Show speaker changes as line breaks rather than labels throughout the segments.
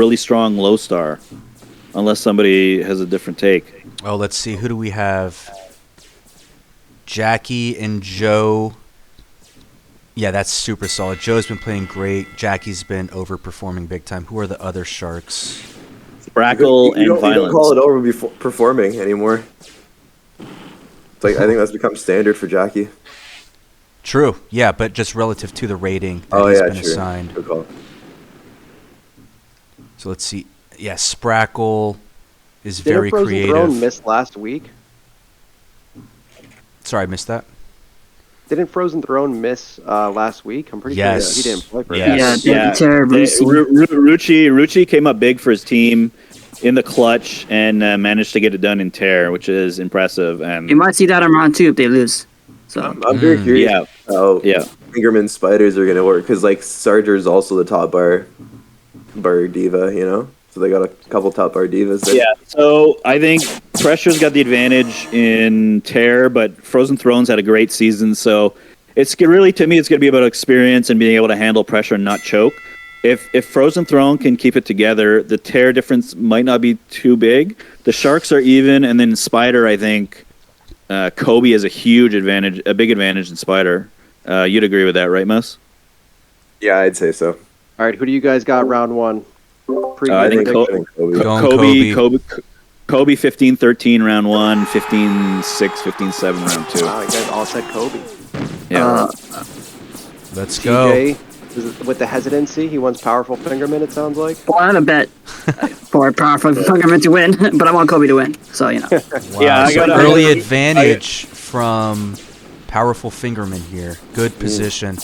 really strong low star, unless somebody has a different take.
Oh, let's see. Who do we have? Jackie and Joe. Yeah, that's super solid. Joe's been playing great. Jackie's been overperforming big time. Who are the other Sharks?
Brackle and
You
Violence.
don't call it overperforming anymore. It's like I think that's become standard for Jackie.
True. Yeah, but just relative to the rating that he's been assigned.
Good call.
So let's see. Yeah, Sprackle is very creative.
Didn't Frozen Throne miss last week?
Sorry, I missed that.
Didn't Frozen Throne miss last week? I'm pretty sure he didn't play for it.
Rucci came up big for his team in the clutch and managed to get it done in tear, which is impressive. And
you might see that on round 2 if they lose. So
I'm very curious how Fingirmin spiders are going to work, because like Sarger's also the top bar diva, you know? So they got a couple top bar divas there.
Yeah, so I think Pressure's got the advantage in tear, but Frozen Thrones had a great season, so it's really, to me, it's going to be about experience and being able to handle pressure and not choke. If Frozen Throne can keep it together, the tear difference might not be too big. The Sharks are even, and then Spider, I think, Kobe has a huge advantage, a big advantage in Spider. You'd agree with that, right, Mus?
Yeah, I'd say so.
All right, who do you guys got round 1?
I think Kobe 15-13 round 1, 15-6, 15-7 round 2.
Wow, you guys all said Kobe.
Yeah.
Let's go.
TJ, with the hesitancy, he wants powerful Fingirmin, it sounds like.
Well, I have a bet for powerful Fingirmin to win, but I want Kobe to win. So, you know.
Wow. Yeah, I got an early advantage from powerful Fingirmin here. Good position.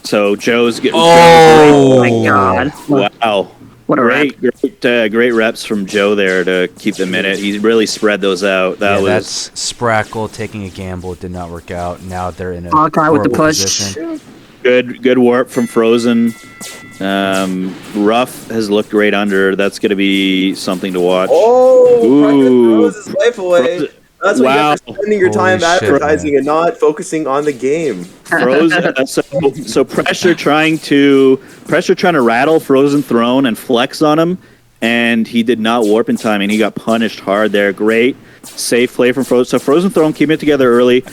So Joe's getting.
Oh my God!
Wow!
What a
great reps from Joe there to keep the minute. He really spread those out.
That's Sprackle taking a gamble. It did not work out. Now they're in a
Hawkeye with the push.
Position.
Good warp from Frozen. Ruff has looked great under. That's going to be something to watch.
Oh, throws his life away. That's what you have for spending your time advertising and not focusing on the game.
Frozen. So pressure trying to rattle Frozen Throne and flex on him, and he did not warp in time, and he got punished hard there. Great safe play from Frozen. So Frozen Throne keeping it together early.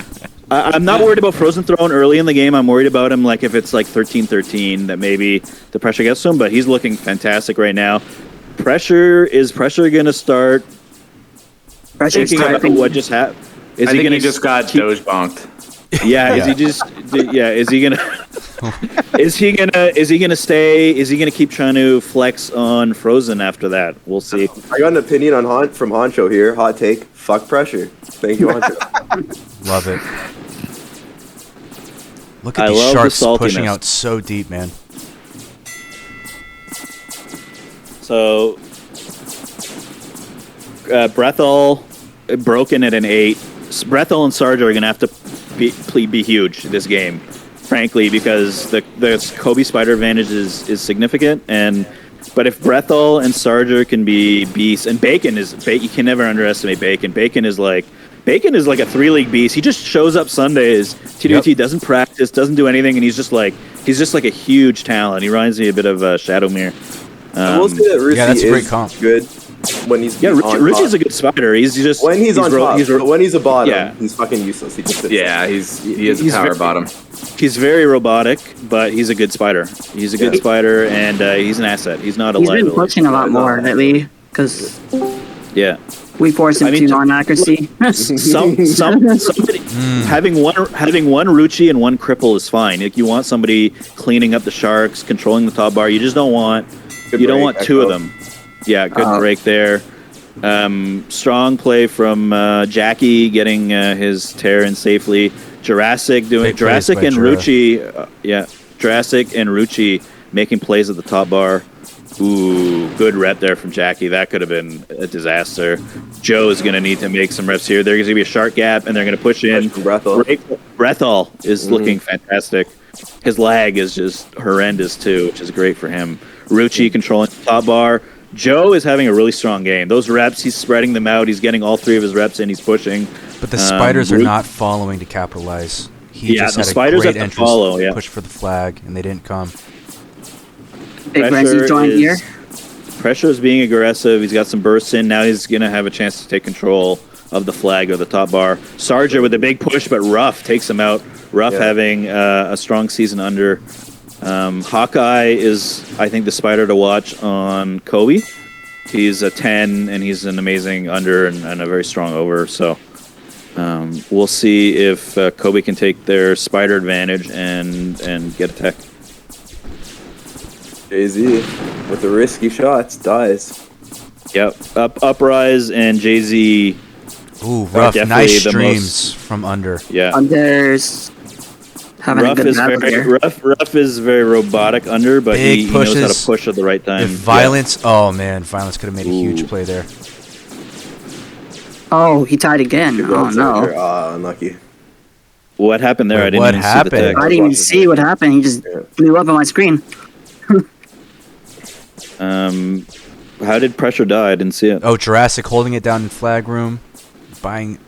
I'm not worried about Frozen Throne early in the game. I'm worried about him like if it's like 13-13 that maybe the pressure gets to him, but he's looking fantastic right now. Pressure going to start. Thinking about what just happened.
I think he just got doge bonked.
Yeah, is he just? Yeah, is he gonna? Is he gonna stay? Is he gonna keep trying to flex on Frozen after that? We'll see.
I got an opinion on from Honcho here. Hot take. Fuck pressure. Thank you, Honcho.
Love it. Look at these Sharks pushing out so deep, man.
So, Brethel broken at an 8. Brethel and Sarge are going to have to be huge this game, frankly, because the Kobe Spider advantage is significant. But if Brethel and Sarger can be beasts, and Bacon you can never underestimate Bacon. Bacon is like a 3-league beast. He just shows up Sundays. TWT doesn't practice, doesn't do anything, and he's just like a huge talent. He reminds me a bit of Shadowmere.
I will say that Rucci
that's a great comp.
Good when he's
Rucci's a good spider. He's just
when he's on top. But when he's a bottom, he's fucking useless. He just
he is a power bottom.
He's very robotic, but he's a good spider. He's a good spider, and he's an asset. He's not a liability.
He's been pushing a lot more lately because we force him to non-accuracy.
Somebody having one Rucci and one cripple is fine. Like, you want somebody cleaning up the Sharks, controlling the top bar. You just don't want two of them. Yeah, good break there. Strong play from Jackie getting his tear in safely. Jurassic and Rucci. Jurassic and Rucci making plays at the top bar. Ooh, good rep there from Jackie. That could have been a disaster. Joe is going to need to make some reps here. There's going to be a shark gap, and they're going to push in. Brethel is looking fantastic. His lag is just horrendous, too, which is great for him. Rucci controlling the top bar. Joe is having a really strong game. Those reps, he's spreading them out. He's getting all 3 of his reps in. He's pushing.
But the spiders are not following to capitalize. He just had a great entrance push for the flag, and they didn't come.
Big Renzi joined here.
Pressure is being aggressive. He's got some bursts in. Now he's going to have a chance to take control of the flag or the top bar. Sarger with a big push, but Ruff takes him out. Ruff having a strong season under. Hawkeye is, I think, the spider to watch on Kobe. He's a 10, and he's an amazing under and a very strong over. So we'll see if Kobe can take their spider advantage and get a tech.
Jay-Z with the risky shots dies.
Yep, uprise and Jay-Z.
Ooh, Ruff, nice streams from under.
Yeah,
Under's having a good battle here.
Ruff is very robotic under, but he knows how to push at the right time.
If Violence, oh man, Violence could have made a huge play there.
Oh, he tied again. Oh no.
Unlucky.
What happened there? I didn't even see the tag.
I didn't even see what happened. He just blew up on my screen.
How did Pressure die? I didn't see it.
Oh, Jurassic holding it down in flag room, buying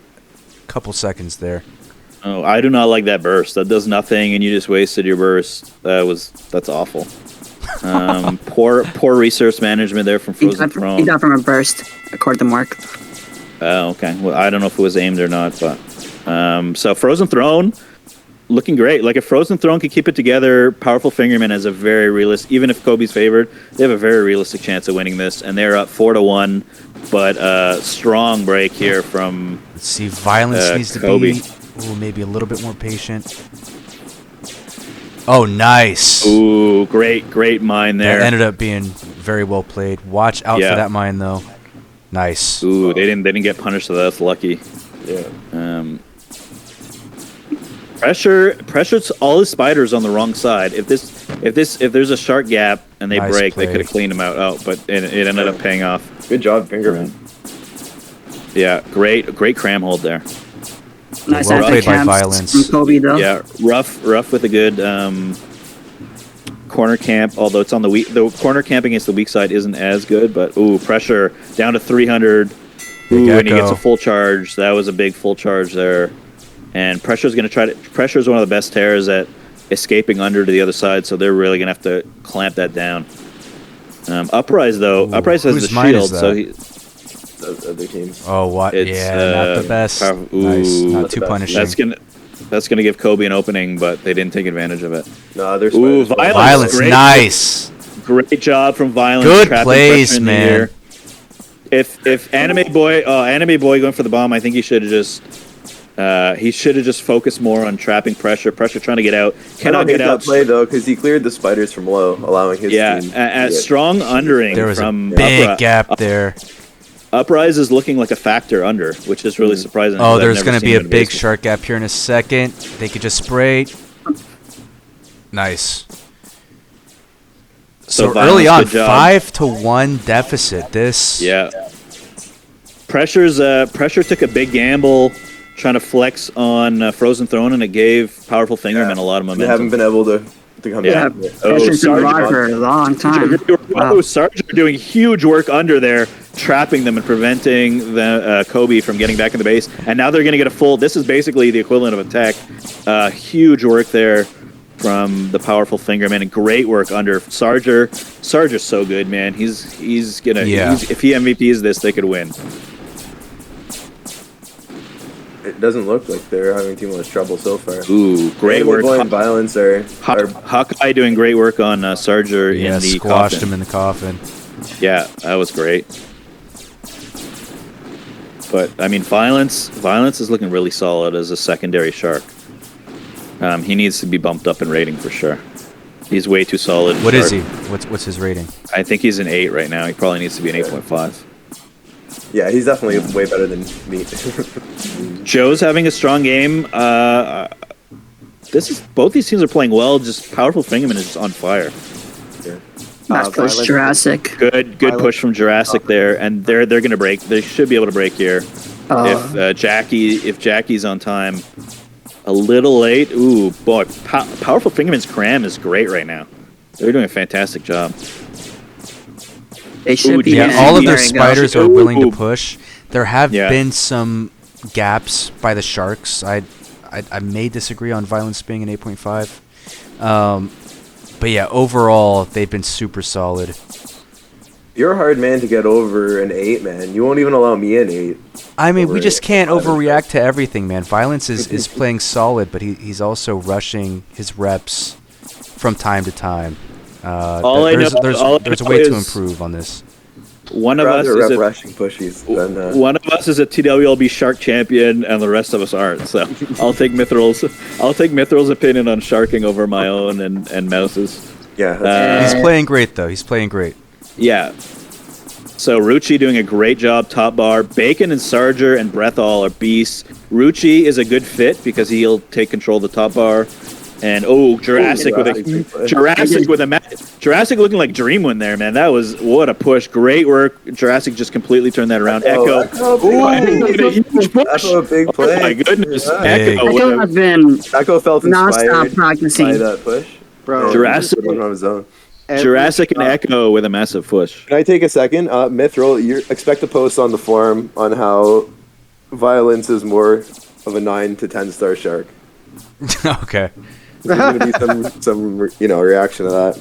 a couple seconds there.
Oh, I do not like that burst. That does nothing, and you just wasted your burst. That's awful. Poor resource management there from Frozen Throne.
He died from a burst, according to Mark.
Oh, okay. Well, I don't know if it was aimed or not, but so Frozen Throne looking great. Like if Frozen Throne could keep it together, Powerful Fingerman has a very realistic. Even if Kobe's favored, they have a very realistic chance of winning this, and they're up 4-1. But strong break here from.
Let's see, Violence needs
Kobe.
to be maybe a little bit more patient. Oh, nice.
Ooh, great mine there.
That ended up being very well played. Watch out for that mine though. Nice.
Ooh, they didn't get punished, so that's lucky.
Yeah.
Pressure's all his spiders on the wrong side. If there's a shark gap and they break, they could have cleaned him out, but it ended up paying off.
Good job, Fingerman.
Yeah, great cram hold there.
Nice
well played by Violence.
From Kobe, though.
Yeah, rough with a good corner camp. Although it's on the weak, the corner camp against the weak side isn't as good. But Pressure down to 300. Ooh, and he gets a full charge. That was a big full charge there. And Pressure's going to try to. Pressure's one of the best tears at escaping under to the other side, so they're really going to have to clamp that down. Uprise though, Uprise has the shield, so he.
Other teams.
Oh, what? Not the best. Nice, not too punishing.
That's gonna give Kobe an opening, but they didn't take advantage of it.
No, there's
Violence, nice.
Great job from Violence.
Good plays, man.
If Anime Boy going for the bomb, I think he should have just focused more on trapping Pressure trying to get out. Cannot get out.
That play though, because he cleared the spiders from low, allowing his team.
Strong undering.
There was
from
a big gap there.
Uprise is looking like a factor under, which is really surprising.
Oh, there's going to be a big shark gap here in a second. They could just spray. Nice. So early on, 5-1 deficit.
Pressure took a big gamble trying to flex on Frozen Throne, and it gave Powerful Fingerman a lot of momentum.
They haven't been able to come back.
Pressure's been alive for a long time.
Sarge doing huge work under there, trapping them and preventing the Kobe from getting back in the base. And now they're going to get a full. This is basically the equivalent of a tech. Huge work there from the Powerful Fingerman, and great work under Sarger. Sarger's so good, man. He's gonna. If he MVPs this, they could win.
It doesn't look like they're having too much trouble so far.
Ooh, great work.
Violence are
Hawkeye doing great work on Sarger in the
squashed
coffin.
him in the coffin.
Yeah, that was great. But I mean, Violence is looking really solid as a secondary shark. He needs to be bumped up in rating for sure. He's way too solid.
What is he? What's his rating?
I think he's an 8 right now. He probably needs to be an 8.5.
Yeah, he's definitely way better than me.
Joe's having a strong game. Both these teams are playing well. Just Powerful Fingerman is just on fire.
Nice push, Jurassic.
Good push from Jurassic there, and they're gonna break. They should be able to break here. If Jackie's on time. A little late. Ooh, boy, Powerful Fingerman's cram is great right now. They're doing a fantastic job.
They should be.
Yeah, all of their spiders are willing to push. There have been some gaps by the Sharks. I may disagree on Violence being an 8.5. But yeah, overall, they've been super solid.
You're a hard man to get over an 8, man. You won't even allow me an 8.
I mean, we just can't overreact to everything, man. Violence is playing solid, but he's also rushing his reps from time to time. There's a way to improve on this.
One of us is
rushing pushies.
One of us is a TWLB Shark champion, and the rest of us aren't. So I'll take Mithril's opinion on sharking over my own and Mouse's.
Yeah,
he's playing great though. He's playing great.
Yeah. So Ruchi doing a great job top bar. Bacon and Sarger and Brethall are beasts. Ruchi is a good fit because he'll take control of the top bar. And Jurassic Jurassic looking like Dreamwind there, man. That was what a push. Great work. Jurassic just completely turned that around. Echo.
That's a big play.
Oh my goodness.
Echo has been
felt
non-stop practicing
by that push.
Bro,
Jurassic
on his own.
And Echo with a massive push.
Can I take a second? Mithril, you expect a post on the forum on how Violence is more of a 9 to 10 star shark.
Okay.
There's going to be some reaction to that.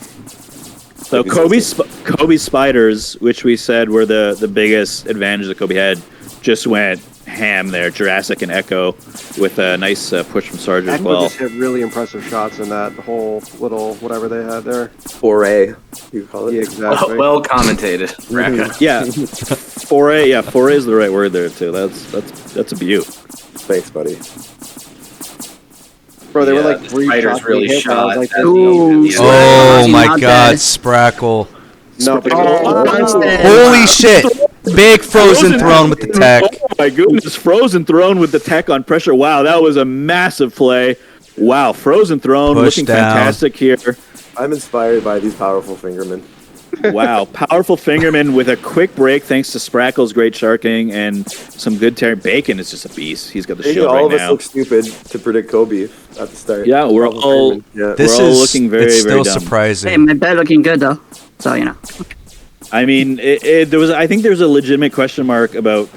So Kobe's spiders, which we said were the biggest advantage that Kobe had, just went ham there. Jurassic and Echo with a nice push from Sarger as well.
Echo just hit really impressive shots in that whole little whatever they had there.
Foray, you call it.
Yeah, exactly.
Well commentated.
Yeah, foray. Yeah, foray is the right word there too. That's a beaut.
Thanks, buddy.
Bro, they were like 3 shots
really
hit,
shot.
like,
Oh my God, Sprackle!
No, but
Holy shit! Big Frozen Throne with the tech.
Oh my goodness, Frozen Throne with the tech on pressure. Wow, that was a massive play. Wow, Frozen Throne looking fantastic here.
I'm inspired by these powerful Fingirmin.
Wow, powerful Fingirmin with a quick break thanks to Sprackle's great sharking and some good tearing. Bacon is just a beast. He's got the shield right now.
All of us look stupid to predict Kobe at the start.
Yeah, we're all looking very,
it's still
very dumb.
surprising.
Hey, my bet looking good though, so you know.
I mean, I think there was a legitimate question mark about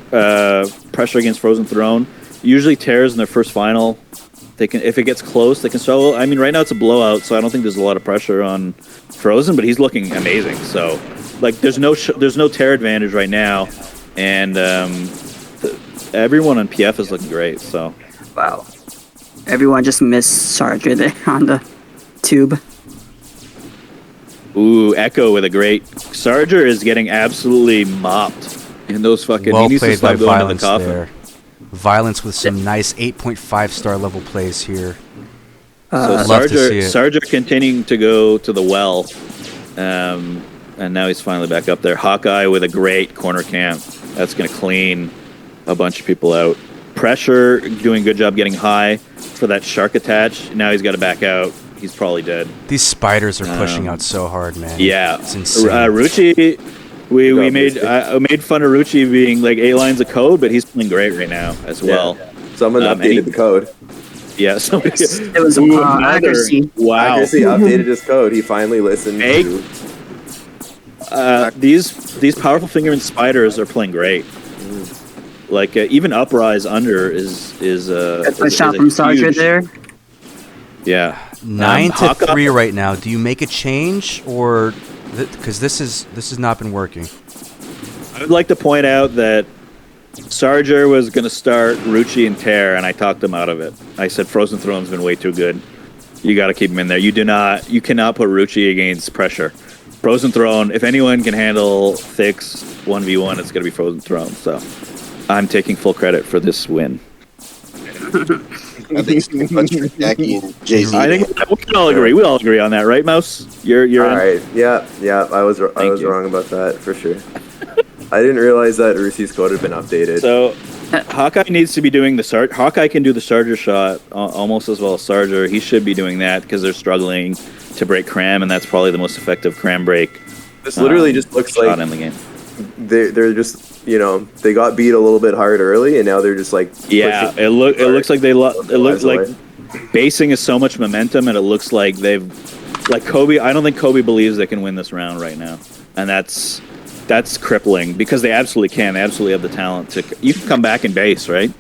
pressure against Frozen Throne. Usually tears in their first final, if it gets close, they can struggle. I mean, right now it's a blowout, so I don't think there's a lot of pressure on Frozen, but he's looking amazing. So, like, there's no tear advantage right now, and everyone on PF is looking great. So,
Wow, everyone just missed Sarger there on the tube.
ooh, Echo with a great. Sarger is getting absolutely mopped in those fucking.
Well
he needs to
played by
stop going to the
Violence
coffin.
there. Violence with some nice 8.5 star level plays here.
So
love to see it.
Sarger continuing to go to the well, and now he's finally back up there. Hawkeye with a great corner camp. That's going to clean a bunch of people out. Pressure doing a good job getting high for that shark attach. Now he's got to back out. He's probably dead.
These spiders are pushing out so hard, man.
Yeah,
it's insane.
Ruchi. We made fun of Ruchi being like 8 lines of code, but he's playing great right now as well.
Someone updated the code.
Yeah,
It was accuracy.
Wow,
Accuracy updated his code. He finally listened to.
These powerful Fingirmin spiders are playing great. Like even Uprise under is
a shot from Sarger there.
Yeah,
9 to 3 right now. Do you make a change or because this has not been working?
I would like to point out that Sarger was going to start Ruchi and Tear, and I talked him out of it. I said Frozen Throne's been way too good. You got to keep him in there. You cannot put Ruchi against pressure. Frozen Throne, if anyone can handle Thix 1v1, it's going to be Frozen Throne. So I'm taking full credit for this win.
I think it's much for Jackie and Jay-Z.
I think we can all agree. We all agree on that, right, Mouse? You're
all
in?
right. Yeah. I was wrong about that for sure. I didn't realize that Rusi's code had been updated.
So Hawkeye needs to be doing the Sarger. Hawkeye can do the Sarger shot almost as well as Sarger. He should be doing that because they're struggling to break Cram, and that's probably the most effective Cram break.
This literally just looks like
in the game.
They're just they got beat a little bit hard early, and now they're just like
it looks like it looks like basing is so much momentum, and it looks like they've Kobe. I don't think Kobe believes they can win this round right now, and that's crippling because they absolutely can. They absolutely have the talent to. You can come back and base, right?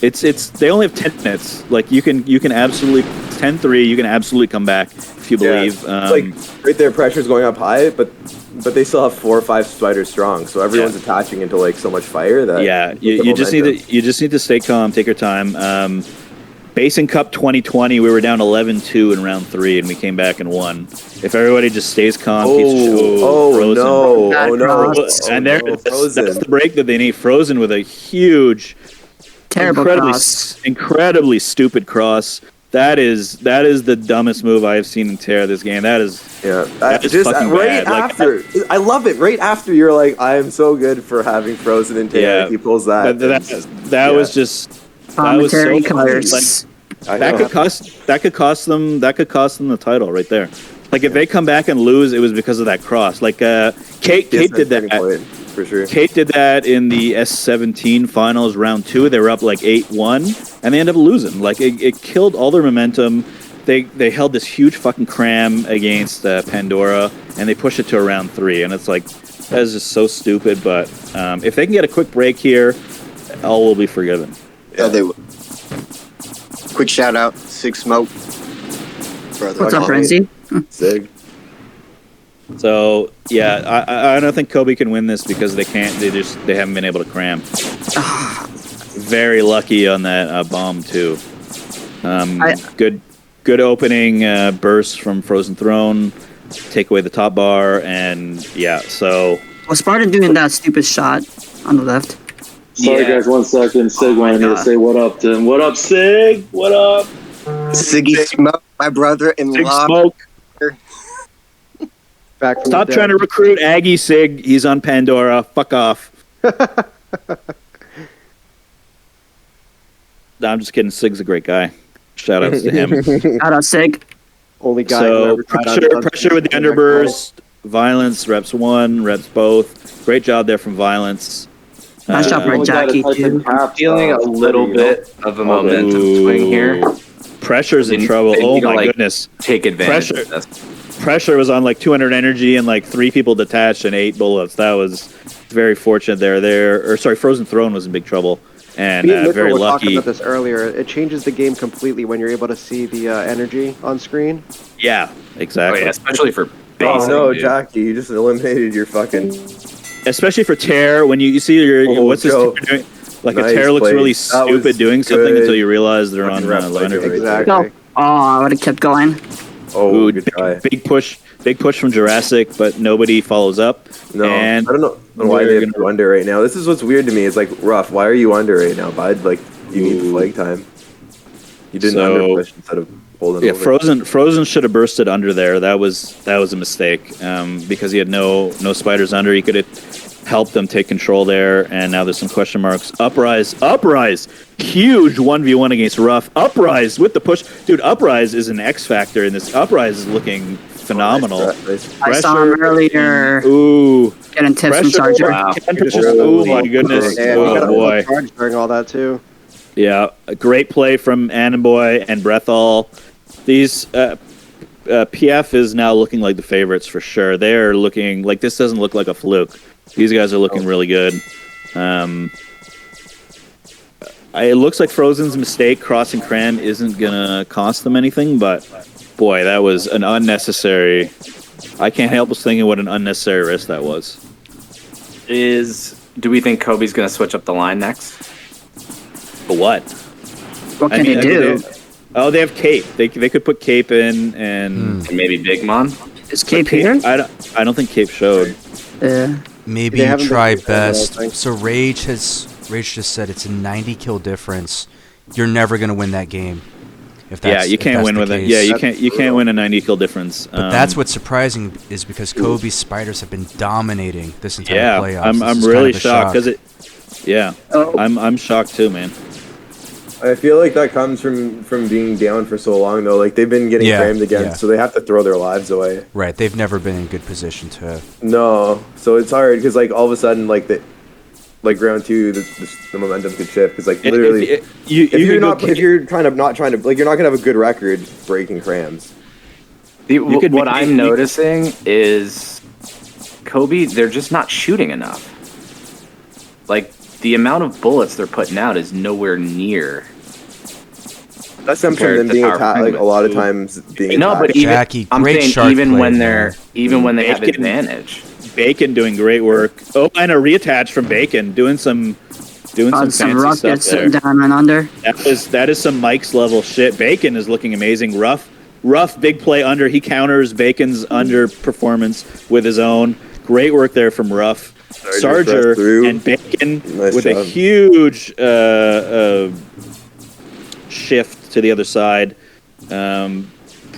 It's they only have 10 minutes. Like you can absolutely it's 10-3. You can absolutely come back if you believe.
Like right there, pressure's going up high, but they still have 4 or 5 spiders strong. So everyone's attaching into like so much fire that
you just need to stay calm, take your time. Basin Cup 2020, we were down 11-2 in round 3, and we came back and won. If everybody just stays calm, Frozen. And that's the break that they need. Frozen with a huge, incredibly stupid cross. That is the dumbest move I have seen in Terra this game. That is
just
fucking
right
bad.
after. I love it. Right after you're like, I am so good for having Frozen in Terra. He pulls that.
That was just. That was so funny. That could cost them the title right there. Like if they come back and lose, it was because of that cross. Like Kate did that.
For sure.
Kate did that in the S17 finals round 2. They were up like 8-1, and they ended up losing. Like it killed all their momentum. They held this huge fucking cram against Pandora, and they pushed it to a round 3. And it's like that is just so stupid. But if they can get a quick break here, all will be forgiven.
Yeah, they will. Quick shout out, Sig Smoke. Brother.
What's up, Frenzy?
Sig.
So yeah, I don't think Kobe can win this because they can't. They haven't been able to cram. Very lucky on that bomb too. Good opening burst from Frozen Throne. Take away the top bar and So
was Spartan doing that stupid shot on the left?
Sorry guys, 1 second. Sig wanted me to say what up to him. What up, Sig? What up?
Siggy Smoke, my brother in law.
Smoke. Stop trying to recruit Aggie Sig. He's on Pandora. Fuck off. No, I'm just kidding. Sig's a great guy. Shout outs to him.
Shout out Sig.
Only guy.
So pressure with the underburst. Violence reps 1, reps both. Great job there from Violence.
Nice job by Jackie too.
I'm feeling a little bit of a momentum swing here.
Pressure's in trouble. Oh my goodness.
Take advantage of this.
Pressure was on like 200 energy and like 3 people detached and 8 bullets. That was very fortunate there. Frozen Throne was in big trouble and very
we were
lucky.
talking about this earlier. It changes the game completely when you're able to see the energy on screen.
Yeah, exactly.
Oh, yeah, especially for basing.
Oh no, dude. Jackie, you just eliminated your fucking.
Especially for Tear, when you see what's this Tear doing? Like a Tear looks really stupid doing something until you realize they're on low energy.
Exactly.
Oh, I would have kept going.
Oh, good try.
Big push from Jurassic, but nobody follows up.
No,
and
I don't know why they're under right now. This is what's weird to me. It's like, Ruff, why are you under right now, bud? Like, you need the flag time. You didn't under push instead of holding over.
Frozen should have bursted under there. That was a mistake because he had no spiders under. He could have helped them take control there, and now there's some question marks. Uprise, huge 1v1 against Ruff. Uprise with the push. Dude, Uprise is an X factor in this. Uprise is looking phenomenal.
I saw him earlier.
Ooh.
Getting tips from Charger.
Wow.
Oh my goodness. Oh boy.
During all that too.
Yeah, a great play from Annenboy and Brethal. These PF is now looking like the favorites for sure. They're looking like this doesn't look like a fluke. These guys are looking really good. It looks like Frozen's mistake crossing Cran isn't gonna cost them anything, but boy, that was an unnecessary. I can't help but thinking what an unnecessary risk that was.
Do we think Kobe's gonna switch up the line next?
But what?
What can they do?
They have Cape. They could put Cape in and
maybe Big Mon.
Is Cape here?
I don't think Cape showed.
Maybe you try best. So Rage just said it's a 90 kill difference. You're never gonna win that game.
You can't win with it. Yeah, you can't win a 90 kill difference.
But that's what's surprising is because Kobe's spiders have been dominating this entire playoffs.
I'm really shocked because I'm shocked too, man.
I feel like that comes from being down for so long though. Like they've been getting crammed again, so they have to throw their lives away.
Right, they've never been in good position to.
No, so it's hard because like all of a sudden like round 2, the momentum could shift because like literally if you're not trying to like you're not gonna have a good record breaking crams.
What I'm noticing is Kobe, they're just not shooting enough. Like the amount of bullets they're putting out is nowhere near
That stems from them being attacked, like a lot of times being
no,
attacked.
but even
Jackie,
I'm
great
saying
shark
even
play,
when
man.
they have advantage.
Bacon doing great work. Oh, and a reattach from Bacon doing some fancy stuff there.
Down and under.
That is some Mike's level shit. Bacon is looking amazing. Rough big play under. He counters Bacon's underperformance with his own. Great work there from Rough. Sarger and Bacon with a huge shift to the other side.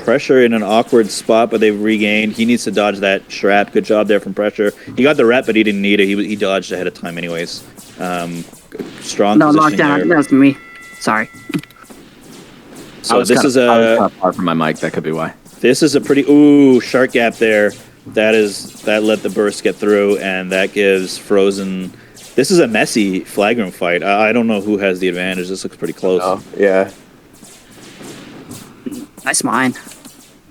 Pressure in an awkward spot, but they've regained. He needs to dodge that Shrap. Good job there from Pressure. He got the rep, but he didn't need it. He dodged ahead of time anyways. Strong positioning
lockdown.
there.
That's me. Sorry.
So this is
I was kind of far from my mic. That could be why.
This is a pretty shark gap there. That let the burst get through, and that gives Frozen. This is a messy flag room fight. I don't know who has the advantage. This looks pretty close.
Oh, yeah.
Nice mine.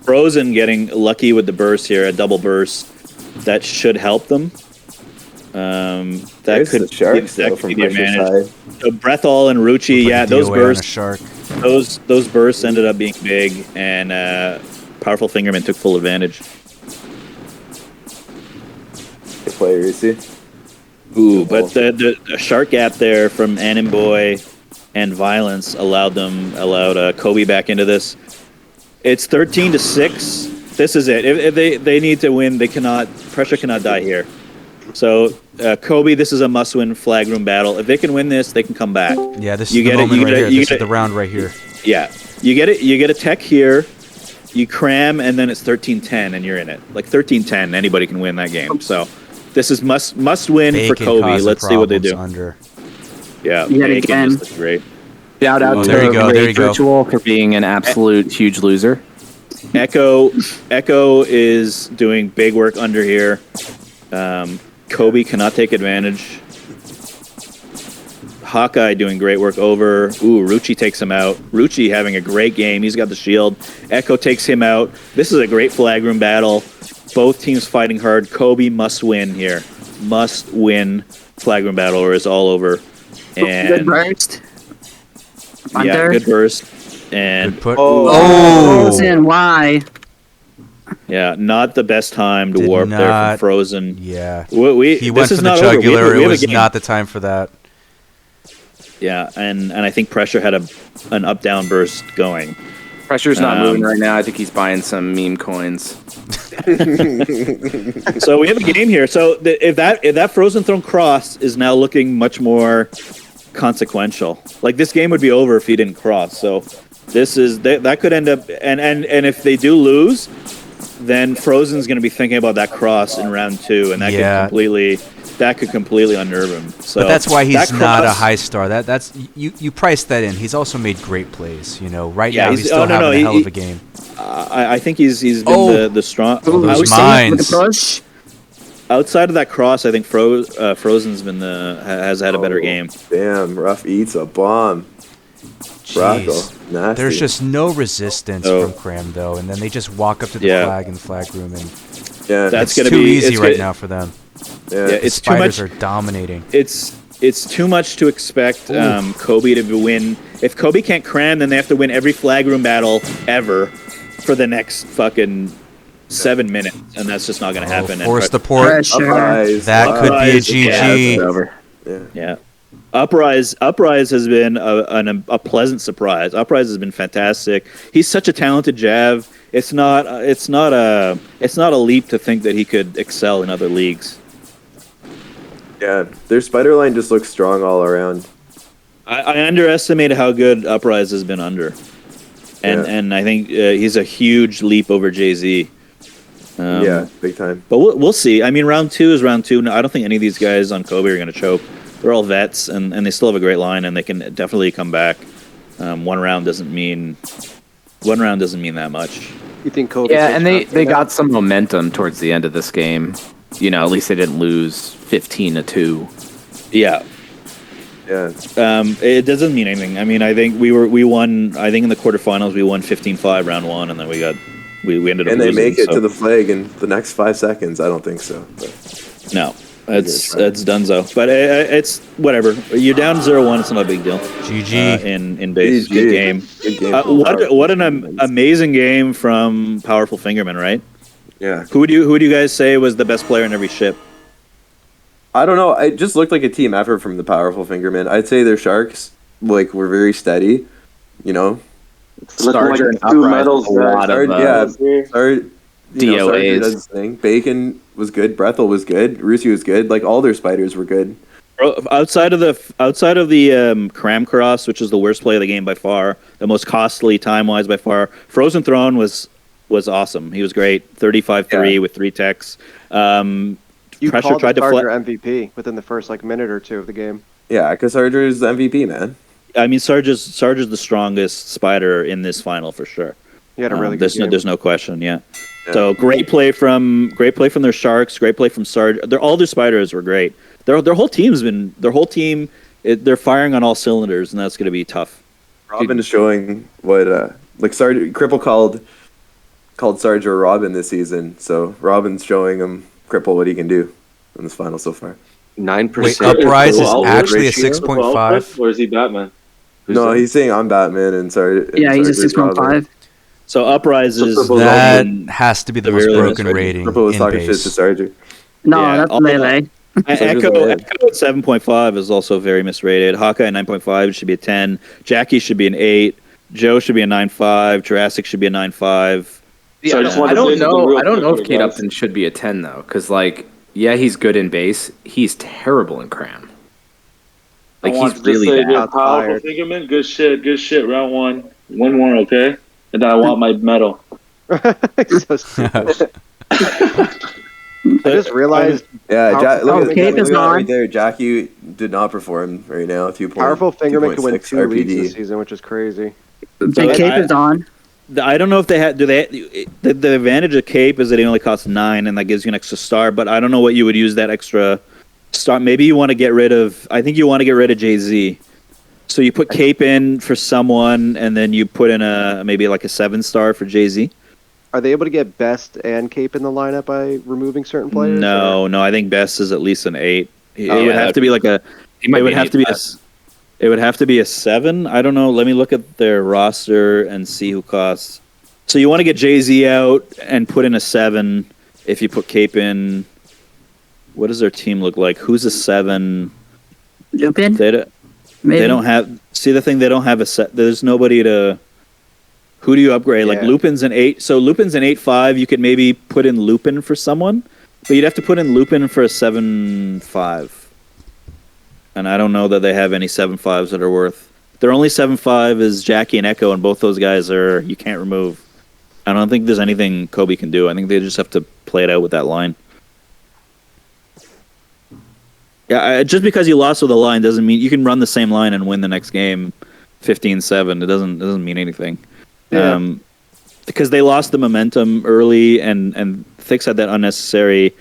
Frozen getting lucky with the burst here, a double burst. That should help them. That could be the advantage. So Brethol and Rucci,
like
those bursts.
Shark.
Those bursts ended up being big, and powerful Fingirmin took full advantage.
Good play, Rucci.
Ooh, but the shark gap there from Annenboy and Violence allowed Kobe back into this. It's 13-6. This is it. If they need to win, Pressure cannot die here. So Kobe, this is a must-win flag room battle. If they can win this, they can come back.
Yeah, this is the moment right here. This is the round right here.
Yeah, you get it. You get a tech here. You cram, and then it's 13-10, and you're in it. Like 13-10, anybody can win that game. So this is must win for Kobe. Let's see what they do.
Under.
Yeah,
again.
Just looks great.
Shout out to Rage Ritual for being an absolute huge loser.
Echo is doing big work under here. Kobe cannot take advantage. Hawkeye doing great work over. Rucci takes him out. Rucci having a great game. He's got the shield. Echo takes him out. This is a great flag room battle. Both teams fighting hard. Kobe must win here. Must win flag room battle or it's all over. And
good burst.
Yeah, good burst. And
good put.
Frozen, why?
Yeah, not the best time to warp there from Frozen.
Yeah.
He
went for the jugular. It was not the time for that.
Yeah, and I think Pressure had an up-down burst going.
Pressure's not moving right now. I think he's buying some meme coins.
So we have a game here. So if that Frozen Throne cross is now looking much more consequential. Like this game would be over if he didn't cross. So this is that could end up and if they do lose, then Frozen's going to be thinking about that cross in round 2, and that could completely unnerve him. So
but that's why he's not a high star. That's you priced that in. He's also made great plays. Right now he's still having a hell of a game.
I think he's been the strong.
Those mines.
Outside of that cross, I think Frozen's been has had a better game.
Damn, Rough eats a bomb. Nasty.
There's just no resistance from Cram though, and then they just walk up to the flag in the flag room, and
that's
it's too easy right now for them.
Yeah,
it's spiders are dominating.
It's too much to expect Kobe to win. If Kobe can't cram, then they have to win every flag room battle ever for the next fucking 7 minutes, and that's just not going to happen.
Force the port. That could be a GG.
Over.
Yeah. Uprise has been a pleasant surprise. Uprise has been fantastic. He's such a talented Jav. It's not a leap to think that he could excel in other leagues.
Yeah, their spider line just looks strong all around.
I underestimated how good Uprise has been under, and I think he's a huge leap over Jay-Z.
Big time.
But we'll see. I mean, round 2 is round 2. No, I don't think any of these guys on Kobe are going to choke. They're all vets, and they still have a great line, and they can definitely come back. One round doesn't mean that much.
You think Kobe?
Yeah, and they got some momentum towards the end of this game. At least they didn't lose 15-2.
Yeah.
Yeah.
It doesn't mean anything. I mean, I think we won. I think in the quarterfinals we won 15-5 round 1, and then we ended up.
And they
losing,
make it to the flag in the next 5 seconds. I don't think so. But.
No. It's donezo. But it's whatever. You're down 0-1. It's not a big deal.
GG.
In base. Good game.
Good game.
What an amazing game from Powerful Fingerman, right?
Yeah.
Who do you guys say was the best player in every ship?
I don't know. It just looked like a team effort from the Powerful Fingerman. I'd say their sharks were very steady. You know.
Starter and
two
Uprise,
medals.
a lot of
DOAs. Does his thing. Bacon was good. Brethel was good. Rusi was good. Like all their spiders were good.
Outside of the Cram Cross, which is the worst play of the game by far, the most costly time wise by far. Frozen Throne was awesome. He was great. 35-3 with 3 techs.
You
Pressure
called
tried
the
to
Charger MVP within the first minute or two of the game.
Yeah, because Charger's the MVP, man.
I mean, Sarge's the strongest spider in this final for sure.
He had a really good game.
There's no question. Yeah. So great play from their sharks. Great play from Sarge. All their spiders were great. Their whole team. They're firing on all cylinders, and that's going to be tough.
Robin is showing what Sarge Cripple called Sarge or Robin this season. So Robin's showing him Cripple what he can do in this final so far.
9%.
Wait, Uprise is actually a 6.5,
or is he Batman?
No, he's saying I'm Batman and Sarge.
Yeah, he's a 6.5.
So Uprise is
that has to be the most broken rating
Cripple was
in
talking shit to
base.
Sarge.
No, that's Lele.
Echo at 7.5 is also very misrated. Hawkeye 9.5 should be a 10. Jackie should be an 8. Joe should be a 9.5. Jurassic should be a 9.5.
Yeah, I don't know if Kate Upton should be a 10 though, because he's good in base. He's terrible in cram. He's really bad.
Powerful Fingerman, good shit. Round 1, 1 more, okay? And then I want my medal.
So stupid. I just realized.
Yeah, look at
Cape is
that
on.
right there. Jackie did not perform right now. 2 points.
Powerful Fingerman can win 2
RPD.
leagues this season, which is crazy.
Cape is on.
I don't know if they had. The advantage of Cape is that it only costs 9, and that gives you an extra star. But I don't know what you would use that extra star. Maybe you want to get rid of. I think you want to get rid of Jay-Z. So you put Cape in for someone, and then you put in maybe a 7-star for Jay-Z.
Are they able to get Best and Cape in the lineup by removing certain players?
No. I think Best is at least an 8. It would have to be It would have to be a 7. I don't know. Let me look at their roster and see who costs. So you want to get Jay-Z out and put in a 7. If you put Cape in, what does their team look like? Who's a 7?
Lupin?
They don't have. See the thing. They don't have a set. There's nobody to. Who do you upgrade? Like Lupin's an 8. So Lupin's an 8.5. You could maybe put in Lupin for someone, but you'd have to put in Lupin for a 7.5. And I don't know that they have any 7.5s that are worth. Their only 7.5 is Jackie and Echo, and both those guys you can't remove. I don't think there's anything Kobe can do. I think they just have to play it out with that line. Yeah, just because you lost with a line doesn't mean you can run the same line and win the next game 15-7. It doesn't mean anything. Yeah. Because they lost the momentum early, and Thix had that unnecessary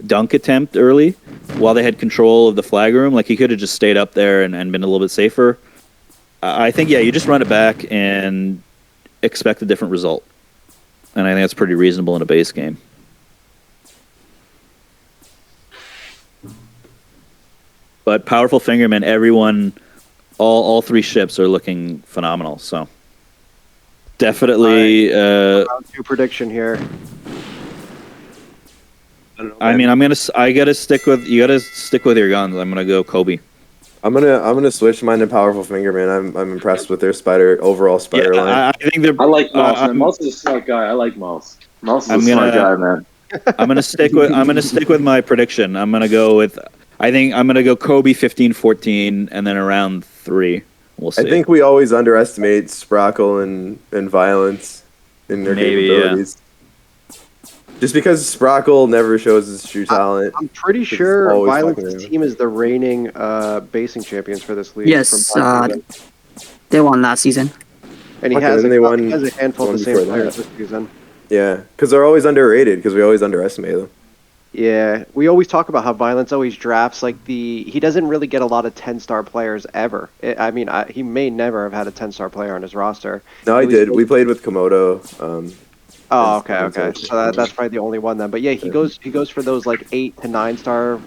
dunk attempt early while they had control of the flag room. He could have just stayed up there and been a little bit safer. I think, you just run it back and expect a different result. And I think that's pretty reasonable in a base game. But Powerful Fingerman, everyone, all 3 ships are looking phenomenal. So definitely.
Round 2 prediction here.
I mean, I gotta stick with you. Gotta stick with your guns. I'm gonna go Kobe.
I'm gonna switch mine to Powerful Fingerman. I'm impressed with their overall spider line.
I think they're.
I like Mouse. Mouse is a smart guy. I like Mouse. Mouse is a smart guy, man.
I'm gonna stick with my prediction. I'm gonna go with. I think I'm gonna go Kobe 15-14, and then around 3. We'll see.
I think we always underestimate Sprackle and Violence in their capabilities. Just because Sprackle never shows his true talent.
I'm pretty sure Violence's team is the reigning basing champions for this league.
Yes, they won last season.
And he has a handful of the same players this season.
Yeah, because they're always underrated, because we always underestimate them.
Yeah, we always talk about how Violence always drafts he doesn't really get a lot of 10-star players ever. He may never have had a 10-star player on his roster.
No, he did. We played with Komodo.
Oh, okay. So that's probably the only one then. But yeah, he goes for those 8 to 9-star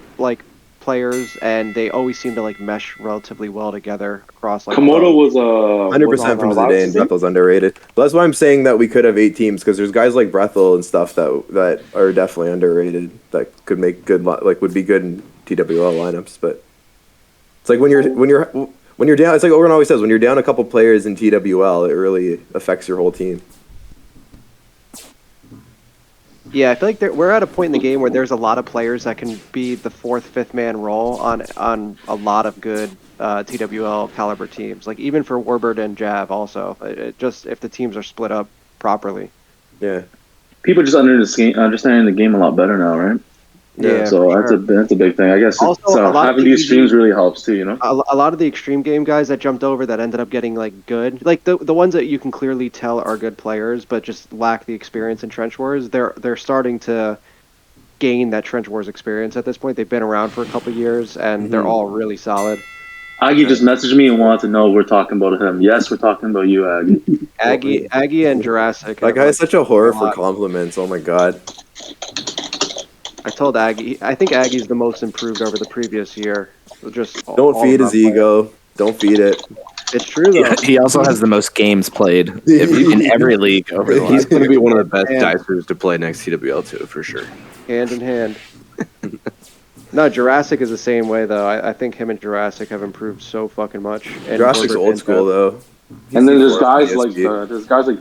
players, and they always seem to like mesh relatively well together across. Like
Komodo was
100% from Zidane. Brethel's underrated. But that's why I'm saying that we could have 8 teams, because there's guys like Brethel and stuff that are definitely underrated that could make good would be good in TWL lineups. But it's like when you're down. It's like Oren always says, when you're down a couple players in TWL, it really affects your whole team.
Yeah, I feel like we're at a point in the game where there's a lot of players that can be the 4th, 5th man role on a lot of good TWL caliber teams. Like even for Warbird and Jav also. It just if the teams are split up properly.
Yeah.
People just understanding the game a lot better now, right?
Yeah,
so that's a big thing. I guess
also,
having these streams really helps too, you know?
A lot of the extreme game guys that jumped over that ended up getting like good, like the ones that you can clearly tell are good players but just lack the experience in Trench Wars, they're starting to gain that Trench Wars experience at this point. They've been around for a couple years and they're all really solid.
Aggie just messaged me and wanted to know we're talking about him. Yes, we're talking about you, Aggie.
Aggie and Jurassic.
That guy's such a whore for compliments. Oh my god.
I told Aggie, I think Aggie's the most improved over the previous year. Just
don't feed his ego. Don't feed it.
It's true though.
He also has the most games played in every league.
He's going to be one of the best dicers to play next TWL too, for sure.
Hand in hand. No, Jurassic is the same way though. I think him and Jurassic have improved so fucking much.
Jurassic's old school though.
And then there's guys like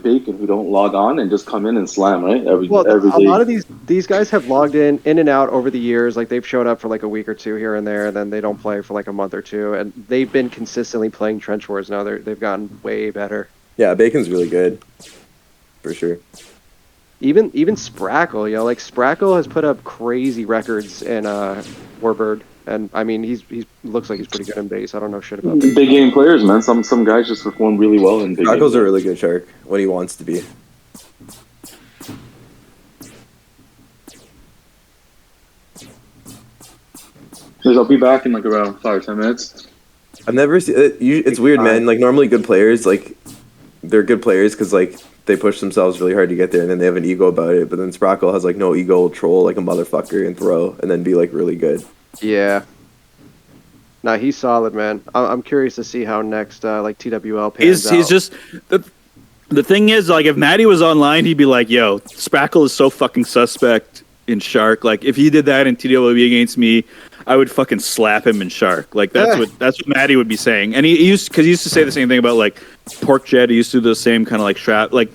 Bacon who don't log on and just come in and slam, right? A
lot of these guys have logged in and out over the years. Like they've showed up for like a week or two here and there, and then they don't play for like a month or two. And they've been consistently playing Trench Wars now. They've gotten way better.
Yeah, Bacon's really good, for sure.
Even Sprackle, like Sprackle has put up crazy records in Warbird. And I mean, he looks like he's pretty good in base. I don't know shit about base.
Big game players, man. Some guys just perform really well in big game.
Sprackle's a really good shark when he wants to be.
I'll be back in like around 5 or 10 minutes.
I've never seen it. It's weird, man. Like normally good players, like they're good players because like they push themselves really hard to get there, and then they have an ego about it. But then Sprackle has like no ego, will troll like a motherfucker and throw, and then be like really good.
Yeah. No, he's solid, man. I'm curious to see how next like TWL pans out.
He's just the thing is, like, if Maddie was online, he'd be like, "Yo, Sprackle is so fucking suspect in Shark. Like, if he did that in TWL against me, I would fucking slap him in Shark." Like, that's what Maddie would be saying. And he used to say the same thing about like Pork Jet. He used to do the same kind of like trap, like.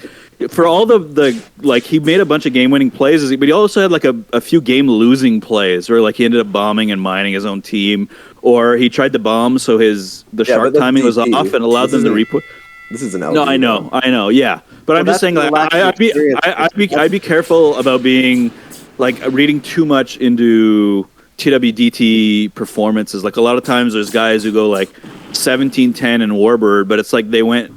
For all the like, he made a bunch of game-winning plays, but he also had like a few game-losing plays where like he ended up bombing and mining his own team, or he tried to bomb so the shark timing was off and allowed them to replay.
This is an LB.
No, I know, yeah. But I'm just saying, like, I'd be careful about being like reading too much into TWDT performances. Like a lot of times, there's guys who go like 17-10 in Warbird, but it's like they went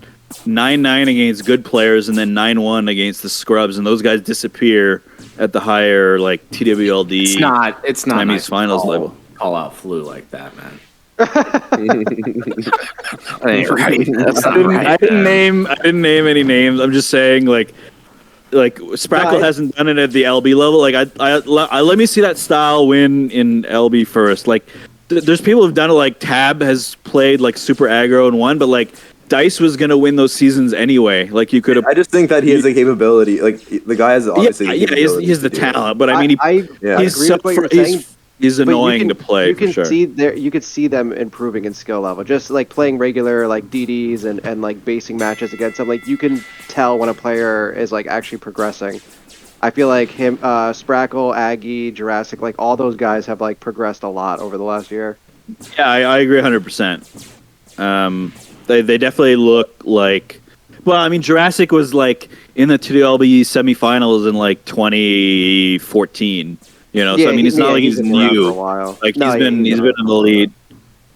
9-9 against good players and then 9-1 against the scrubs, and those guys disappear at the higher like TWLD.
It's not
nice finals level.
Call out flu like that, man. That ain't right. That's not right.
I didn't name any names. I'm just saying like Sprackle hasn't done it at the LB level. Like I let me see that style win in LB first. Like there's people who've done it. Like Tab has played like super aggro and won, but like Dice was going to win those seasons anyway. Like you could have.
I just think that he has the capability. Like the guy has obviously.
He has the talent, but I mean, he's annoying to play.
You can
for sure.
You could see them improving in skill level. Just like playing regular like DDs and like basing matches against them. Like you can tell when a player is like actually progressing. I feel like him, Sprackle, Aggie, Jurassic, like all those guys have like progressed a lot over the last year.
Yeah, I agree 100%. They definitely look like. Well, I mean, Jurassic was like in the TWLB semifinals in like 2014. You know, so I mean, it's not like he's new. Like he's been in the lead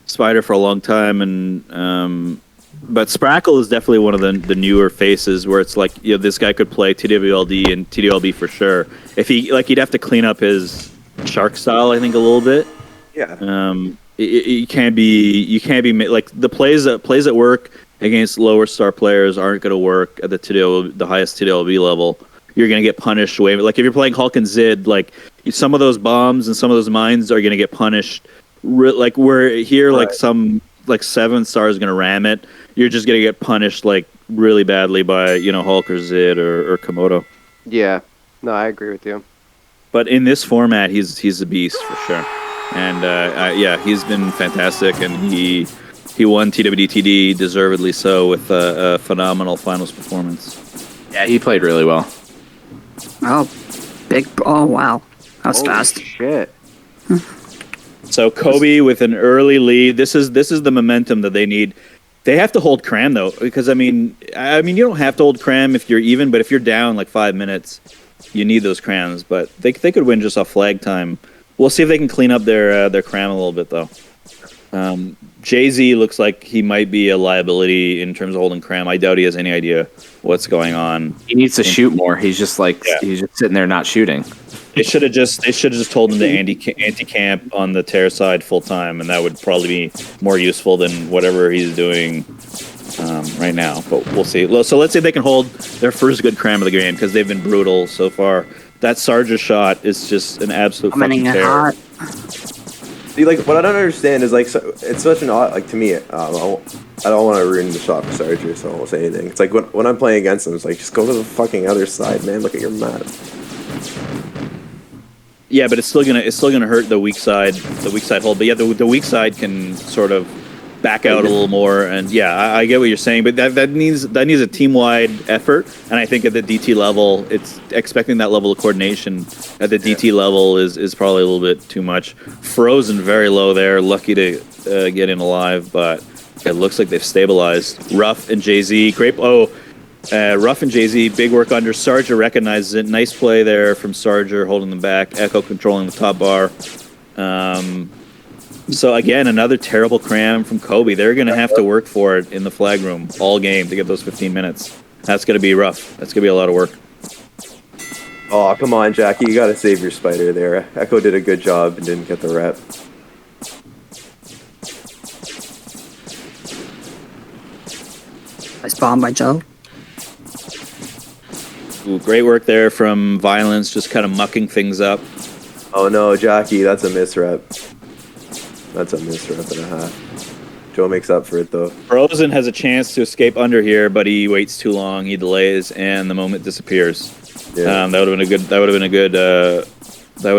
Spider for a long time, and but Sprackle is definitely one of the newer faces where it's like, you know, this guy could play TWLD and TWLB for sure. If he'd have to clean up his shark style, I think, a little bit.
Yeah.
You can't be like the plays that work against lower star players aren't going to work at the highest TWLB level. You're going to get punished way. Like if you're playing Hulk and Zid, like some of those bombs and some of those mines are going to get punished like we're here, like some like 7-star is gonna ram it. You're just gonna get punished like really badly by Hulk or Zid or Komodo.
Yeah, no, I agree with you.
But in this format, he's a beast for sure, and he's been fantastic, and he won TWDT-D deservedly so with a phenomenal finals performance.
Yeah, he played really well.
Oh, oh wow, that was fast.
Shit.
So Kobe with an early lead. This is the momentum that they need. They have to hold Cram though, because I mean you don't have to hold Cram if you're even, but if you're down like 5 minutes, you need those Crams. But they could win just off flag time. We'll see if they can clean up their Cram a little bit though. Jay-Z looks like he might be a liability in terms of holding Cram. I doubt he has any idea what's going on.
He needs to shoot more. He's just he's just sitting there not shooting.
They should have just told him to anti-camp on the tear side full time, and that would probably be more useful than whatever he's doing right now. But we'll see. So let's say they can hold their first good Cram of the game, because they've been brutal so far. That Sarger shot is just an absolute fucking terror.
See, like, what I don't understand is, like, it's such an odd, like, to me, I don't want to ruin the shot for Sarger, so I won't say anything. It's like, when I'm playing against him, it's like, just go to the fucking other side, man. Look at your map.
Yeah, but it's still gonna hurt the weak side hold. But yeah, the weak side can sort of back out a little more, and yeah, I get what you're saying, but that needs a team-wide effort, and I think at the DT level, it's expecting that level of coordination at the DT level is probably a little bit too much. Frozen very low there, lucky to get in alive, but it looks like they've stabilized. Ruff and Jay-Z, great. Ruff and Jay-Z, big work under. Sarger recognizes it. Nice play there from Sarger, holding them back. Echo controlling the top bar. So again, another terrible Cram from Kobe. They're going to have to work for it in the flag room all game to get those 15 minutes. That's going to be rough. That's going to be a lot of work.
Oh, come on, Jackie. You got to save your spider there. Echo did a good job and didn't get the rep.
Nice bomb by Joe.
Ooh, great work there from Violence, just kind of mucking things up.
Oh no, Jackie, that's a misrep. That's a misrep and a half. Joe makes up for it though.
Frozen has a chance to escape under here, but he waits too long. He delays, and the moment disappears. Yeah. That would have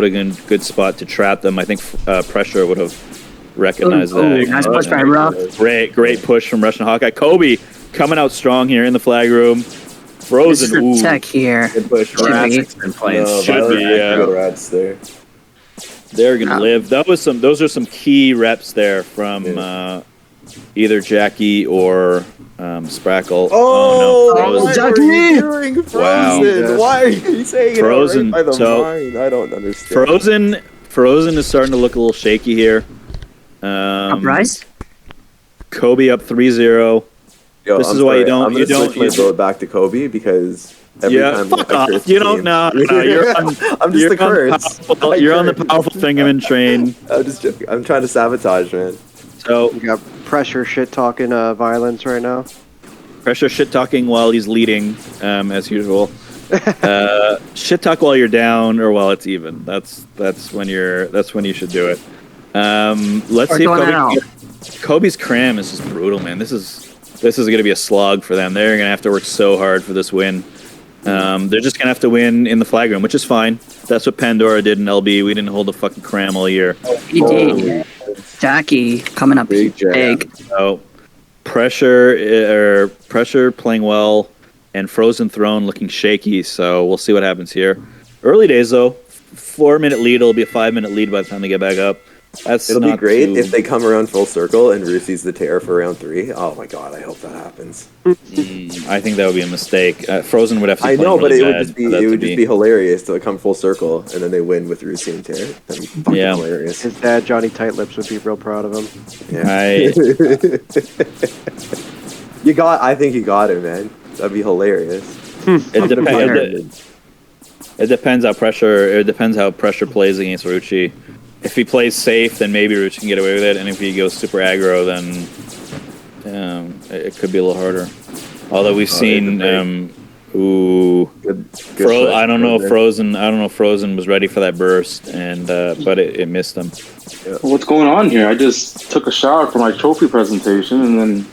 been a good spot to trap them. I think Pressure would have recognized that.
Nice push by Ruff.
Great push from Russian Hawkeye. Kobe coming out strong here in the flag room. Frozen.
This is tech here.
Good push.
Should be.
Rats there.
They're gonna live. Those are some key reps there from either Jackie or Sprackle.
No,
Jackie!
Frozen.
Wow.
Why are you saying
Frozen?
It right by the mind? I don't understand.
Frozen is starting to look a little shaky here.
Uprise?
Kobe up 3-0.
Yo,
this is why you don't.
I'm gonna switch my vote back to Kobe because every time
fuck off. You don't know. You're on,
I'm just a curse.
You're on the powerful Fingirmin train.
I'm just joking. I'm trying to sabotage, man.
So
you got Pressure shit talking Violence right now.
Pressure shit talking while he's leading, as usual. Shit talk while you're down or while it's even. That's when you should do it. Let's see if Kobe's Cram is just brutal, man. This is going to be a slog for them. They're going to have to work so hard for this win. They're just going to have to win in the flag room, which is fine. That's what Pandora did in LB. We didn't hold a fucking Cram all year.
He did. Jackie coming up big.
So Pressure playing well, and Frozen Throne looking shaky. So we'll see what happens here. Early days though, 4-minute lead. It'll be a 5-minute lead by the time they get back up.
It'll be great if they come around full circle and Rue sees the tear for round 3. Oh my god, I hope that happens.
I think that would be a mistake. Frozen would have to.
I know, but it would just be hilarious to come full circle and then they win with Rue seeing tear. That'd be fucking hilarious.
His dad, Johnny Tightlips, would be real proud of him.
Yeah. I think you got it, man. That'd be hilarious.
It depends how Pressure plays against Rucci. If he plays safe, then maybe Rucci can get away with it, and if he goes super aggro, then it could be a little harder. Although we've seen Ooh.
Good
I don't know if Frozen was ready for that burst, and but it missed him.
Yeah. What's going on here? I just took a shower for my trophy presentation, and then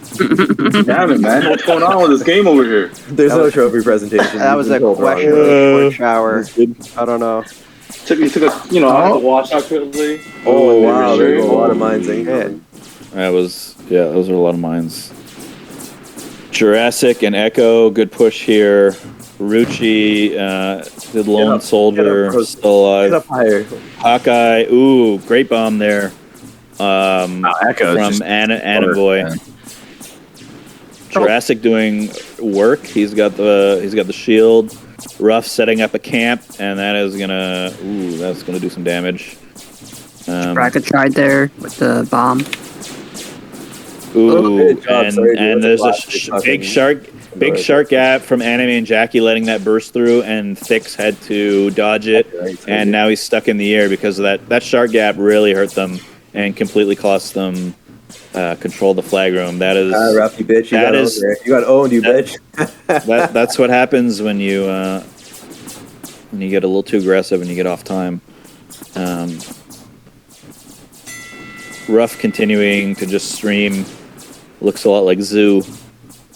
damn it, man! What's going on with this game over here?
There's no trophy presentation.
That was a questionable shower. I don't know.
You took a, I had to wash out quickly.
Oh wow, there's a lot of mines incoming.
Those are a lot of mines. Jurassic and Echo, good push here. Ruchi, the lone soldier, still alive.
Get up higher.
Hawkeye, ooh, great bomb there.
Echo
from Anna Boy. Jurassic doing work. He's got the shield. Ruff setting up a camp, and that's gonna do some damage.
Bracket tried there with the bomb.
Ooh, and there's a big shark gap from Anime and Jackie letting that burst through, and Thix had to dodge it, and now he's stuck in the air because of that. That shark gap really hurt them and completely cost them control the flag room. That is
Ruff, you bitch. You got owned, you bitch.
That's what happens when you get a little too aggressive and you get off time. Ruff continuing to just stream. Looks a lot like Zoo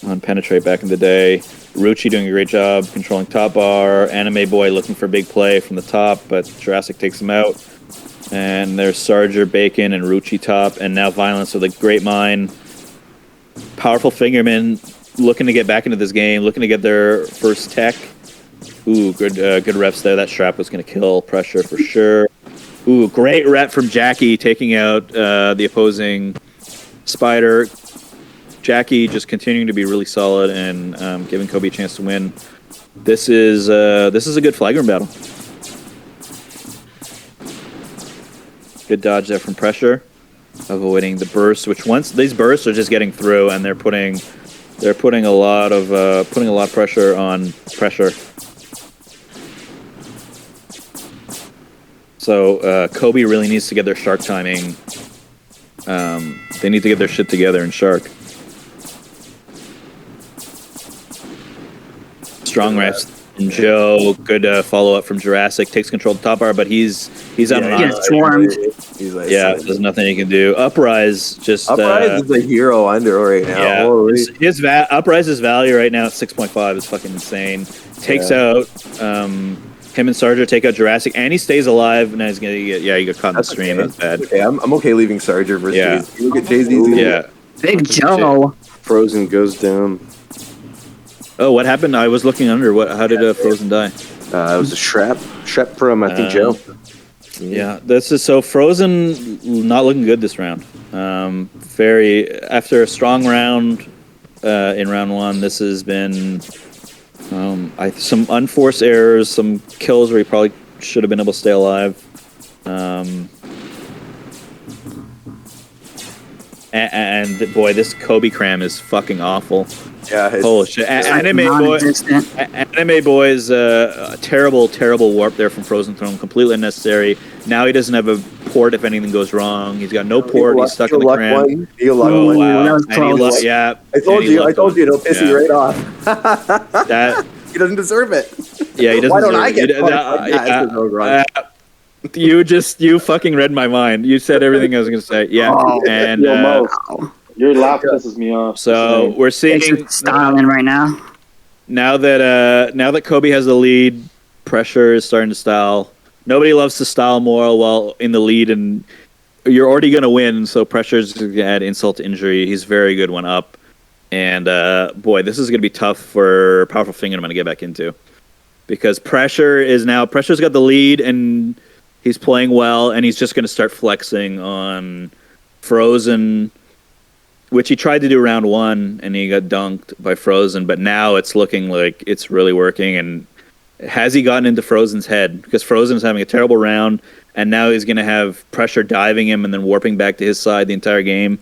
on Penetrate back in the day. Ruchi doing a great job controlling top bar. Anime Boy looking for big play from the top, but Jurassic takes him out. And there's Sarger, Bacon, and Ruchi top. And now Violence with a great mine. Powerful Fingirmin looking to get back into this game, looking to get their first tech. Ooh, good reps there. That strap was going to kill Pressure for sure. Ooh, great rep from Jackie taking out the opposing Spider. Jackie just continuing to be really solid and giving Kobe a chance to win. This is a good flag room battle. Good dodge there from Pressure, avoiding the burst. Which once these bursts are just getting through, and they're putting a lot of pressure on Pressure. So Kobe really needs to get their Shark timing. They need to get their shit together in Shark. Strong reps from Joe. Good follow up from Jurassic. Takes control of the top bar, but he's on an
He's swarmed.
There's nothing he can do. Uprise
Uprise is a hero under right now.
Yeah, Uprise's value right now at 6.5 is fucking insane. Takes out him and Sarger take out Jurassic, and he stays alive. And he's gonna he got caught in the stream.
Okay.
That's bad.
Okay, I'm okay leaving Sarger versus Jay-Z. You look at Jay-Z's.
Yeah.
Big Joe.
Frozen goes down.
Oh, what happened? I was looking under. How did Frozen die?
It was a Shrap from I think Joe.
Yeah, this is so Frozen not looking good this round. After a strong round in round one, this has been some unforced errors, some kills where he probably should have been able to stay alive. And boy, this Kobe cram is fucking awful.
Yeah,
holy shit! Anime Boy is a terrible warp there from Frozen Throne, completely unnecessary. Now he doesn't have a port if anything goes wrong. He's got no port. He's stuck in the cram.
Oh
wow!
I told you, it'll piss you right off.
That
he doesn't deserve it.
Yeah, he doesn't.
Why don't I get that?
You fucking read my mind. You said everything I was going to say. Yeah,
your laugh pisses me off.
So we're seeing
styling right now.
Now that Kobe has the lead, Pressure is starting to style. Nobody loves to style more while in the lead, and you're already going to win. So Pressure's going to add insult to injury. He's very good when up, and boy, this is going to be tough for Powerful Fingirmin to get back into, because Pressure's got the lead and he's playing well, and he's just going to start flexing on Frozen, which he tried to do round one, and he got dunked by Frozen. But now it's looking like it's really working. And has he gotten into Frozen's head? Because Frozen's having a terrible round, and now he's going to have Pressure diving him and then warping back to his side the entire game.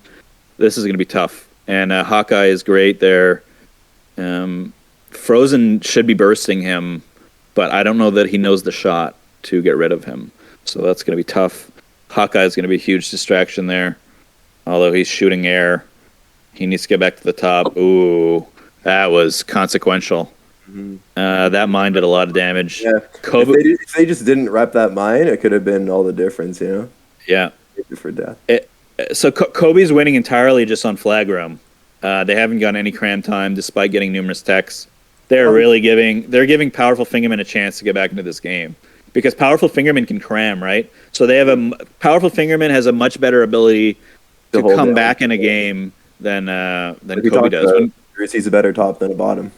This is going to be tough. And Hawkeye is great there. Frozen should be bursting him, but I don't know that he knows the shot to get rid of him. So that's going to be tough. Hawkeye is going to be a huge distraction there. Although he's shooting air. He needs to get back to the top. Ooh, that was consequential. That mine did a lot of damage.
Yeah.
Kobe,
if they just didn't rep that mine, it could have been all the difference, you know?
Yeah.
For death.
So Kobe's winning entirely just on flag roam. They haven't gotten any cram time despite getting numerous techs. They're giving Powerful Fingerman a chance to get back into this game. Because Powerful Fingerman can cram, right? So they have Powerful Fingerman has a much better ability to come back in a game than Kobe does.
He's a better top than a bottom.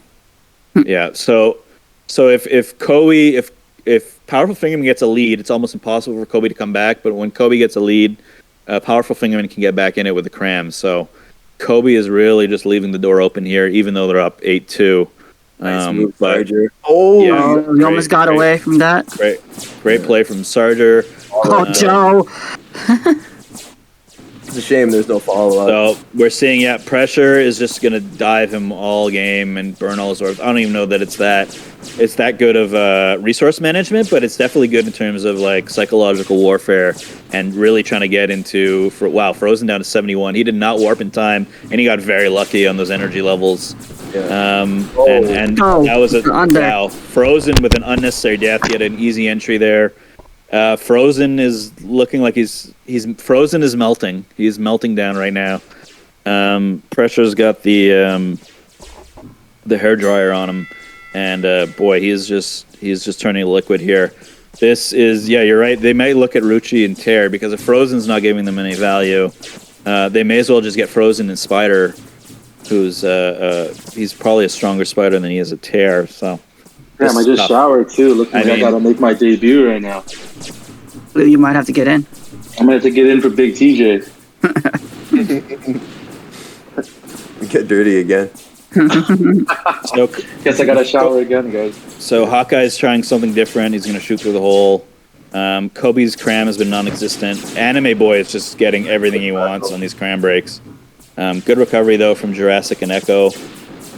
Yeah. So if Powerful Fingerman gets a lead, it's almost impossible for Kobe to come back. But when Kobe gets a lead, Powerful Fingerman can get back in it with the cram. So Kobe is really just leaving the door open here, even though they're up 8-2.
Nice move, Sarger.
You almost got away from that.
Great play from Sarger.
Joe.
It's a shame there's no follow-up.
So we're seeing, Pressure is just going to dive him all game and burn all his orbs. I don't even know that it's that good of resource management, but it's definitely good in terms of like psychological warfare and really trying to get into. Frozen down to 71. He did not warp in time, and he got very lucky on those energy levels.
Yeah.
That was Frozen with an unnecessary death. He had an easy entry there. Frozen is looking like Frozen is melting. He's melting down right now. Pressure's got the hairdryer on him, and boy, he's just turning liquid here. This is you're right. They may look at Ruchi and Tear because if Frozen's not giving them any value, they may as well just get Frozen and Spider, who's he's probably a stronger Spider than he is a Tear. So.
Damn, I just showered too. Looking like I gotta make my debut right now.
You might have to get in.
I'm gonna have to get in for Big TJ.
Get dirty again.
So,
guess I gotta shower again, guys.
So Hawkeye's trying something different. He's gonna shoot through the hole. Kobe's cram has been non-existent. Anime Boy is just getting everything he wants on these cram breaks. Good recovery though from Jurassic and Echo.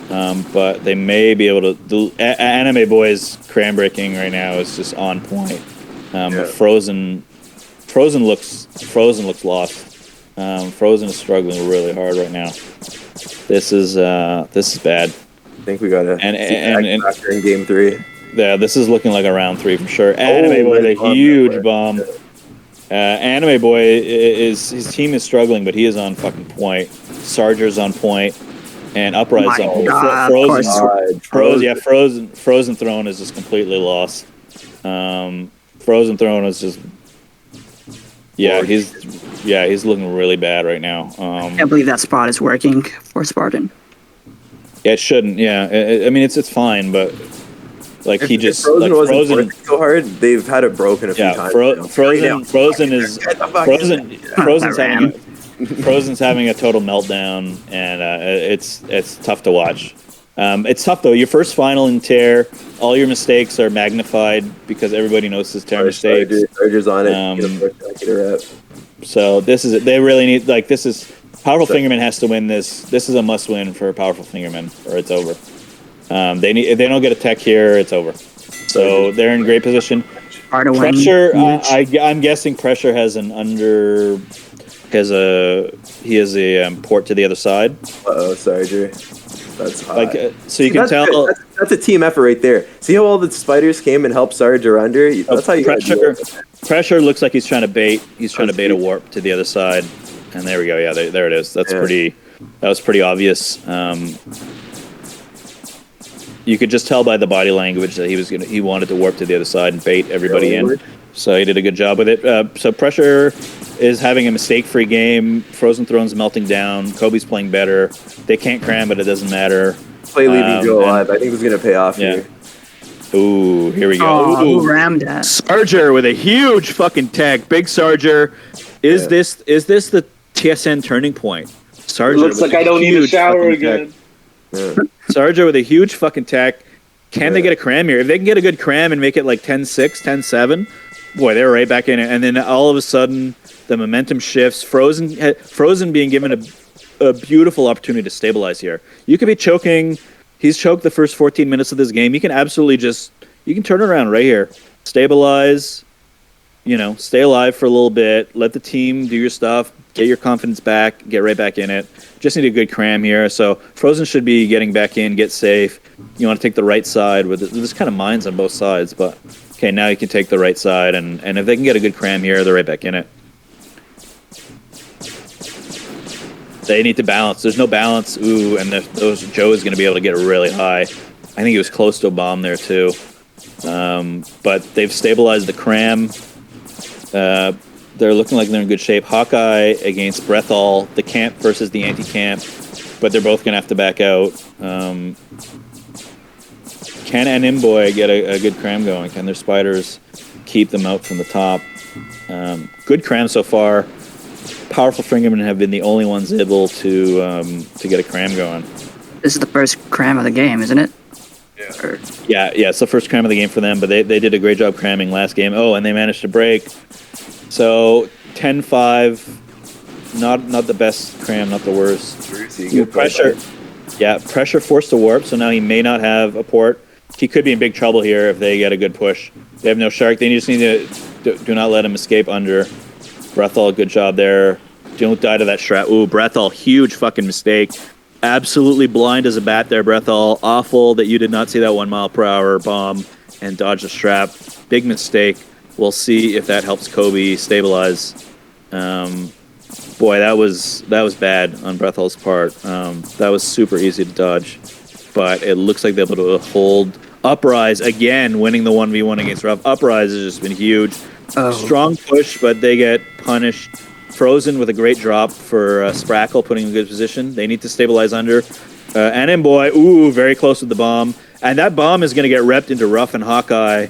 But they may be able to do Anime Boy's cram breaking right now is just on point. Frozen looks lost. Frozen is struggling really hard right now. This is bad.
I think we gotta and after in game 3.
Yeah, this is looking like a round 3 for sure. Anime Boy with a huge bomb. Anime Boy his team is struggling, but he is on fucking point. Sarger's on point. And Uprise on Frozen Throne is just completely lost. Frozen Throne is just he's looking really bad right now.
I can't believe that spot is working for Spartan.
Yeah, it shouldn't. Yeah, I mean it's fine, but like he just
Frozen wasn't so hard. They've had it broken a few times.
Frozen's having a total meltdown, and it's tough to watch. It's tough though. Your first final in Tear, all your mistakes are magnified because everybody knows his Tear mistakes.
Sarger's on it.
So this is it. They really need this is Powerful Fingerman has to win this. This is a must win for Powerful Fingerman, or it's over. If they don't get a tech here, it's over. So they're in great position. Pressure. I'm guessing Pressure has an under. Has a port to the other side.
Sarger. That's hot.
So you can tell
that's a team effort right there. See how all the spiders came and helped Sarger under? That's how you
Pressure looks like he's trying to bait. He's trying to bait a warp to the other side, and there we go. Yeah, there it is. That was pretty obvious. You could just tell by the body language that he wanted to warp to the other side and bait everybody in. So he did a good job with it. So Pressure is having a mistake-free game. Frozen Throne's melting down. Kobe's playing better. They can't cram, but it doesn't matter.
Play leaving Joe alive. I think it's going to pay off here.
Ooh, here we go.
Oh, who rammed that?
Sarger with a huge fucking tag. Big Sarger. Is this the TSN turning point? Sarger
looks like I don't need a shower again.
Sarger with a huge fucking tech. Can they get a cram here? If they can get a good cram and make it like 10-6, 10-7, boy, they're right back in it. And then all of a sudden, the momentum shifts. Frozen being given a beautiful opportunity to stabilize here. You could be choking. He's choked the first 14 minutes of this game. You can absolutely you can turn it around right here. Stabilize, stay alive for a little bit. Let the team do your stuff. Get your confidence back. Get right back in it. Just need a good cram here. So Frozen should be getting back in, get safe. You want to take the right side with there's kind of mines on both sides, but okay, now you can take the right side, and if they can get a good cram here, they're right back in it. They need to balance. There's no balance. Ooh, and Joe is going to be able to get really high. I think he was close to a bomb there too. But they've stabilized the cram. They're looking like they're in good shape. Hawkeye against Brethall, the camp versus the anti-camp, but they're both going to have to back out. Can an Imboy get a good cram going? Can their spiders keep them out from the top? Good cram so far. Powerful Fingirmin have been the only ones able to get a cram going.
This is the first cram of the game, isn't it?
Yeah, it's the first cram of the game for them, but they did a great job cramming last game. Oh, and they managed to break. So 10-5, not the best cram, not the worst. Pressure. Yeah, Pressure forced to warp, so now he may not have a port. He could be in big trouble here if they get a good push. They have no shark. They just need to do not let him escape under. Brethall, good job there. Don't die to that strap. Ooh, Brethall, huge fucking mistake. Absolutely blind as a bat there, Brethall. Awful that you did not see that 1 mile per hour bomb and dodge the strap. Big mistake. We'll see if that helps Kobe stabilize. Boy, that was bad on Brethall's part. That was super easy to dodge. But it looks like they're able to hold. Uprise, again, winning the 1v1 against Ruff. Uprise has just been huge. Strong push, but they get punished. Frozen with a great drop for Sprackle, putting in a good position. They need to stabilize under. And Imboy, ooh, very close with the bomb. And that bomb is going to get repped into Ruff and Hawkeye.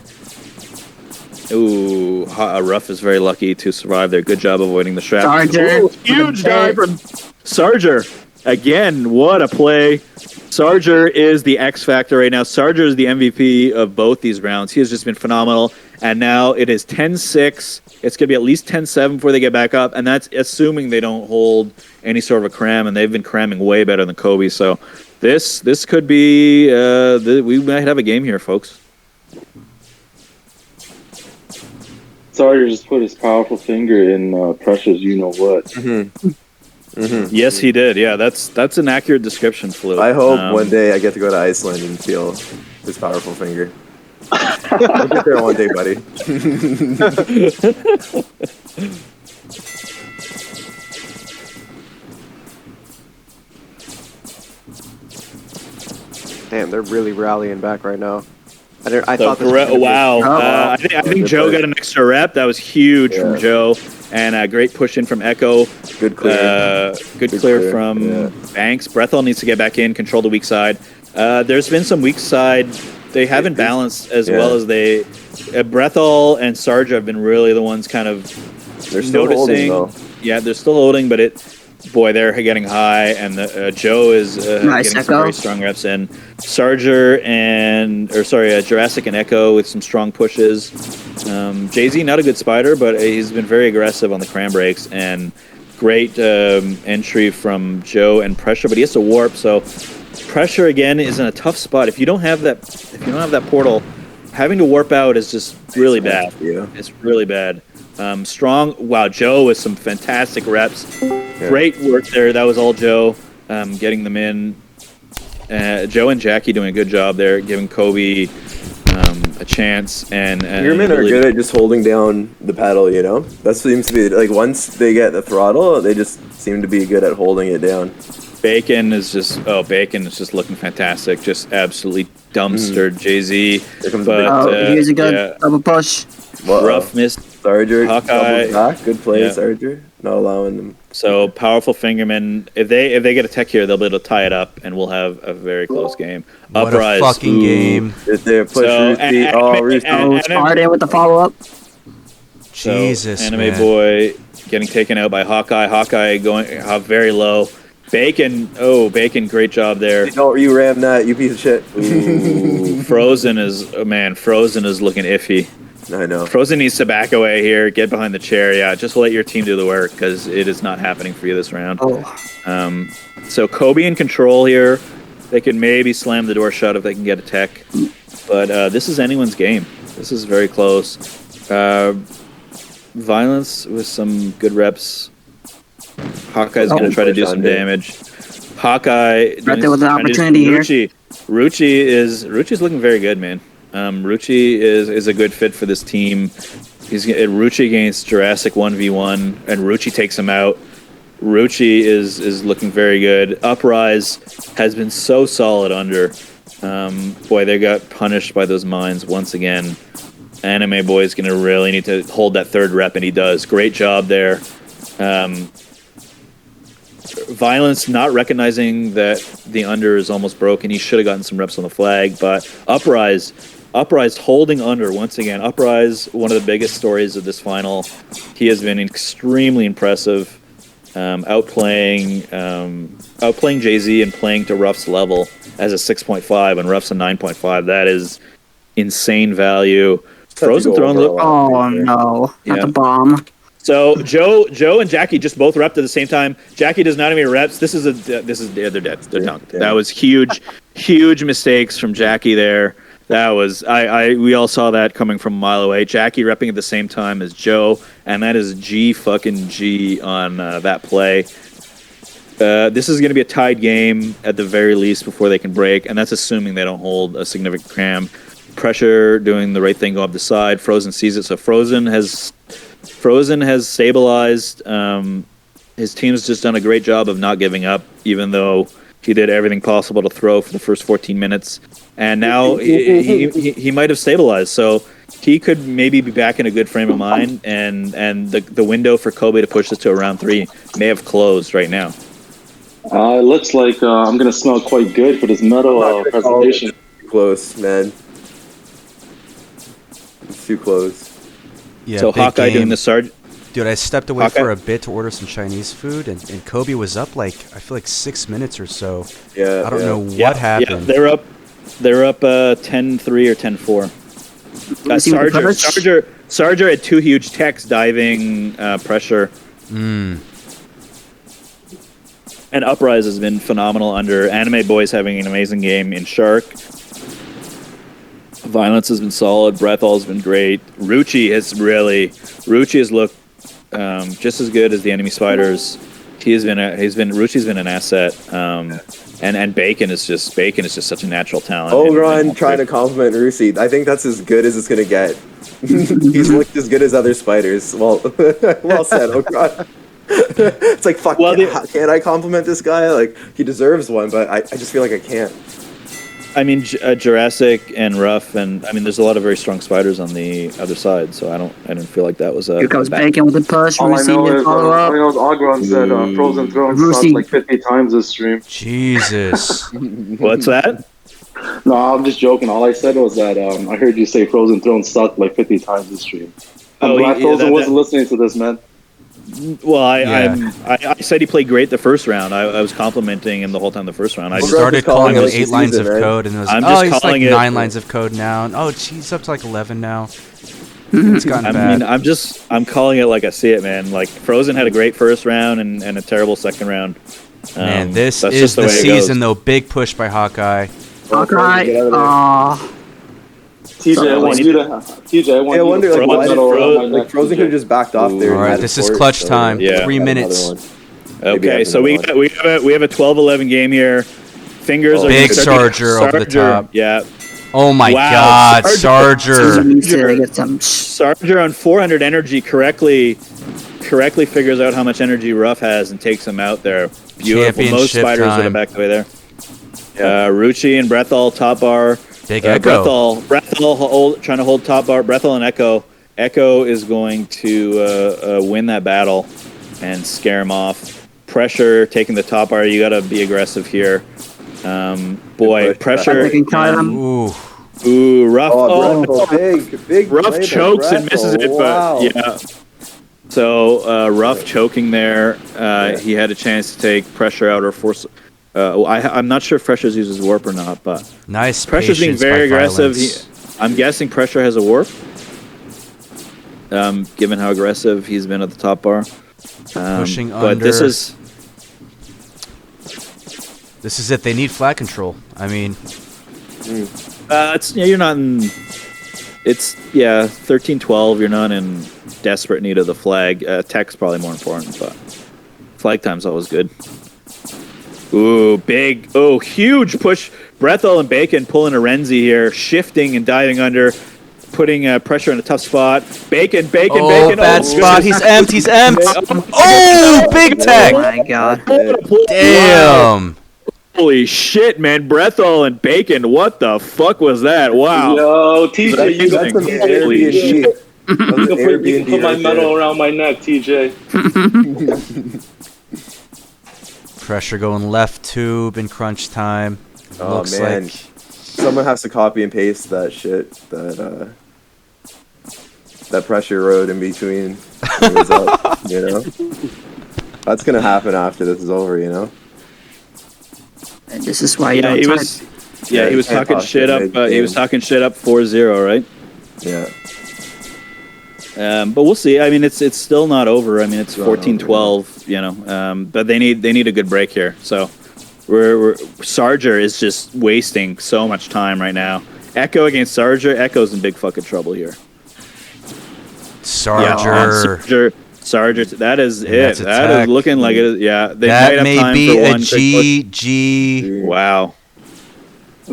Ooh, Ruff is very lucky to survive there. Good job avoiding the strap.
Sarger.
Ooh, huge dive from Sarger. Again, what a play. Sarger is the X factor right now. Sarger is the MVP of both these rounds. He has just been phenomenal. And now it is 10-6. It's going to be at least 10-7 before they get back up. And that's assuming they don't hold any sort of a cram. And they've been cramming way better than Kobe. So this could be... we might have a game here, folks.
Sawyer just put his powerful finger in Pressure's you-know-what.
Mm-hmm. Mm-hmm.
Yes, he did. Yeah, that's an accurate description, Flu.
I hope one day I get to go to Iceland and feel his powerful finger. I'll get there one day, buddy.
Damn, they're really rallying back right now. I thought this
wow. I think Joe got an extra rep. That was huge from Joe. And a great push in from Echo.
Good clear.
Good clear from Banks. Brethall needs to get back in, control the weak side. There's been some weak side. They haven't balanced as well as they... Brethall and Sarge have been really the ones kind of
they're still
noticing.
Holding,
yeah, they're still holding, but they're getting high, and Joe is getting some very strong reps in. Sarger Jurassic and Echo with some strong pushes. Jay-Z, not a good spider, but he's been very aggressive on the cram breaks, and great entry from Joe and Pressure, but he has to warp, so Pressure again is in a tough spot. If you don't have that portal, having to warp out is just really bad.
Yeah.
It's really bad. Strong. Wow, Joe with some fantastic reps. Yeah. Great work there. That was all Joe, getting them in. Joe and Jackie doing a good job there, giving Kobe a chance. And
Fingirmin are good at just holding down the pedal, you know? That seems to be, like, once they get the throttle, they just seem to be good at holding it down.
Bacon is just looking fantastic. Just absolutely dumpstered Jay-Z.
Here's a good double push.
Rough missed.
Sarger,
Hawkeye.
Back. Good play, Sarger. Not allowing them.
So powerful Fingirmin. If they get a tech here, they'll be able to tie it up, and we'll have a very close game.
What
Uprise.
a fucking game!
Is there push Roosty?
Spartan with the follow up.
Jesus,
Anime
man.
Boy getting taken out by Hawkeye. Hawkeye going very low. Bacon, great job there.
Don't you ram that, you piece of shit.
Ooh, Frozen is looking iffy.
I know.
Frozen needs to back away here, get behind the chair. Yeah, just let your team do the work, because it is not happening for you this round. So Kobe in control here. They can maybe slam the door shut if they can get a tech. But this is anyone's game. This is very close. Violence with some good reps. Hawkeye's going to try to do some damage. Hawkeye
right there with the opportunity here.
Ruchi's looking very good, man. Ruchi is a good fit for this team. He's Ruchi against Jurassic 1v1, and Ruchi takes him out. Ruchi is looking very good. Uprise has been so solid under. Boy, they got punished by those mines once again. Anime Boy's going to really need to hold that third rep, and he does. Great job there. Violence not recognizing that the under is almost broken. He should have gotten some reps on the flag, but Uprise holding under once again. Uprise, one of the biggest stories of this final. He has been extremely impressive, outplaying Jay-Z and playing to Ruff's level as a 6.5 and Ruff's a 9.5. That is insane value. Frozen Throne.
Oh no! Not the bomb.
So Joe and Jackie just both repped at the same time. Jackie does not have any reps. They're dead. They're done. That was huge mistakes from Jackie there. That was we all saw that coming from a mile away. Jackie repping at the same time as Joe, and that is G on that play. This is going to be a tied game at the very least before they can break, and that's assuming they don't hold a significant cram. Pressure doing the right thing, go up the side. Frozen sees it, so Frozen has stabilized. His team's just done a great job of not giving up, even though he did everything possible to throw for the first 14 minutes. And now he might have stabilized, so he could maybe be back in a good frame of mind. And the window for Kobe to push this to a round 3 may have closed right now.
It looks like I'm going to smell quite good for this medal presentation.
Close, man. It's too close.
Yeah,
so Hawkeye doing the Sarge.
Dude, I stepped away for a bit to order some Chinese food, and Kobe was up I feel like 6 minutes or so.
Yeah.
I don't know what happened.
Yeah, they're up 10-3 or 10-4. Sarger had 2 huge techs diving pressure. And Uprise has been phenomenal under. Anime Boy's having an amazing game in Shark. Violence has been solid. Breathall has been great. Ruchi has looked just as good as the enemy spiders. Ruchi's been an asset. And Bacon is just such a natural talent.
Ogron trying to compliment Rusi. I think that's as good as it's gonna get. He's looked as good as other spiders. Well said, Ogron. It's like fuck. Well, can't I compliment this guy? Like he deserves one, but I just feel like I can't.
I mean, Jurassic and Ruff, and I mean, there's a lot of very strong spiders on the other side, so I didn't feel like that was a.
Here comes Bacon with the push.
All I know is Ogron said Frozen Throne sucked like 50 times this stream.
Jesus.
What's that?
No, I'm just joking. All I said was that I heard you say Frozen Throne sucked like 50 times this stream. I'm glad Frozen wasn't listening to this, man.
Well, I said he played great the first round. I was complimenting him the whole time the first round. I
started calling him 8 lines of code, and it was he's like 9 lines of code now. Oh, he's up to like 11 now. It's gotten bad.
I'm calling it like I see it, man. Like Frozen had a great first round and a terrible second round.
Man, this is the season though. Big push by Hawkeye.
Hawkeye.
TJ, I want you to.
Frozen could have just backed off there.
All right, this is clutch time. 3 minutes.
Okay, so we have a 12-11 game here. Fingers are
big Sarger over the top.
Yeah.
Oh my God, Sarger!
Sarger on 400 energy correctly figures out how much energy Ruff has and takes him out there. Beautiful. Most spiders are the back the way there. Ruchi and Breathall top bar.
Big Echo.
Breathall trying to hold top bar. Breathall and Echo. Echo is going to win that battle and scare him off. Pressure taking the top bar. You got to be aggressive here. Pressure. Ruff.
Big
Ruff chokes and misses it, but yeah. So Ruff choking there. He had a chance to take pressure out or force. I'm not sure if Pressure uses warp or not, but
nice.
Pressure's being very aggressive. I'm guessing Pressure has a warp, given how aggressive he's been at the top bar.
Pushing
but
under.
This
is it. They need flag control. I mean,
you're not in. It's 13-12. You're not in desperate need of the flag. Tech's probably more important, but flag time's always good. Ooh, huge push Brethel and Bacon pulling a Renzi here, shifting and diving under, putting pressure in a tough spot. Bacon.
Bad spot. He's empty. He's empty. Oh, big tech.
Oh my god.
Damn.
Holy shit, man. Brethel and Bacon. What the fuck was that? Wow.
Yo, TJ, you got some
Airbnb.
You can put my medal around my neck, TJ.
Pressure going left tube in crunch time.
Oh,
Looks
man.
like
Someone has to copy and paste that shit. That pressure road in between. Was up, you know? That's going to happen after this is over, you know?
And this is why you don't
he
type.
was talking shit up. He was talking shit up 4-0, right?
Yeah.
But we'll see. I mean, it's still not over. I mean, it's 14-12. You know, but they need a good break here. So, Sarger is just wasting so much time right now. Echo against Sarger. Echo's in big fucking trouble here.
Sarger.
Sarger. That is it. That is looking like it. Yeah, they
that
might have
may
time
be
for
a
one
GG.
Wow.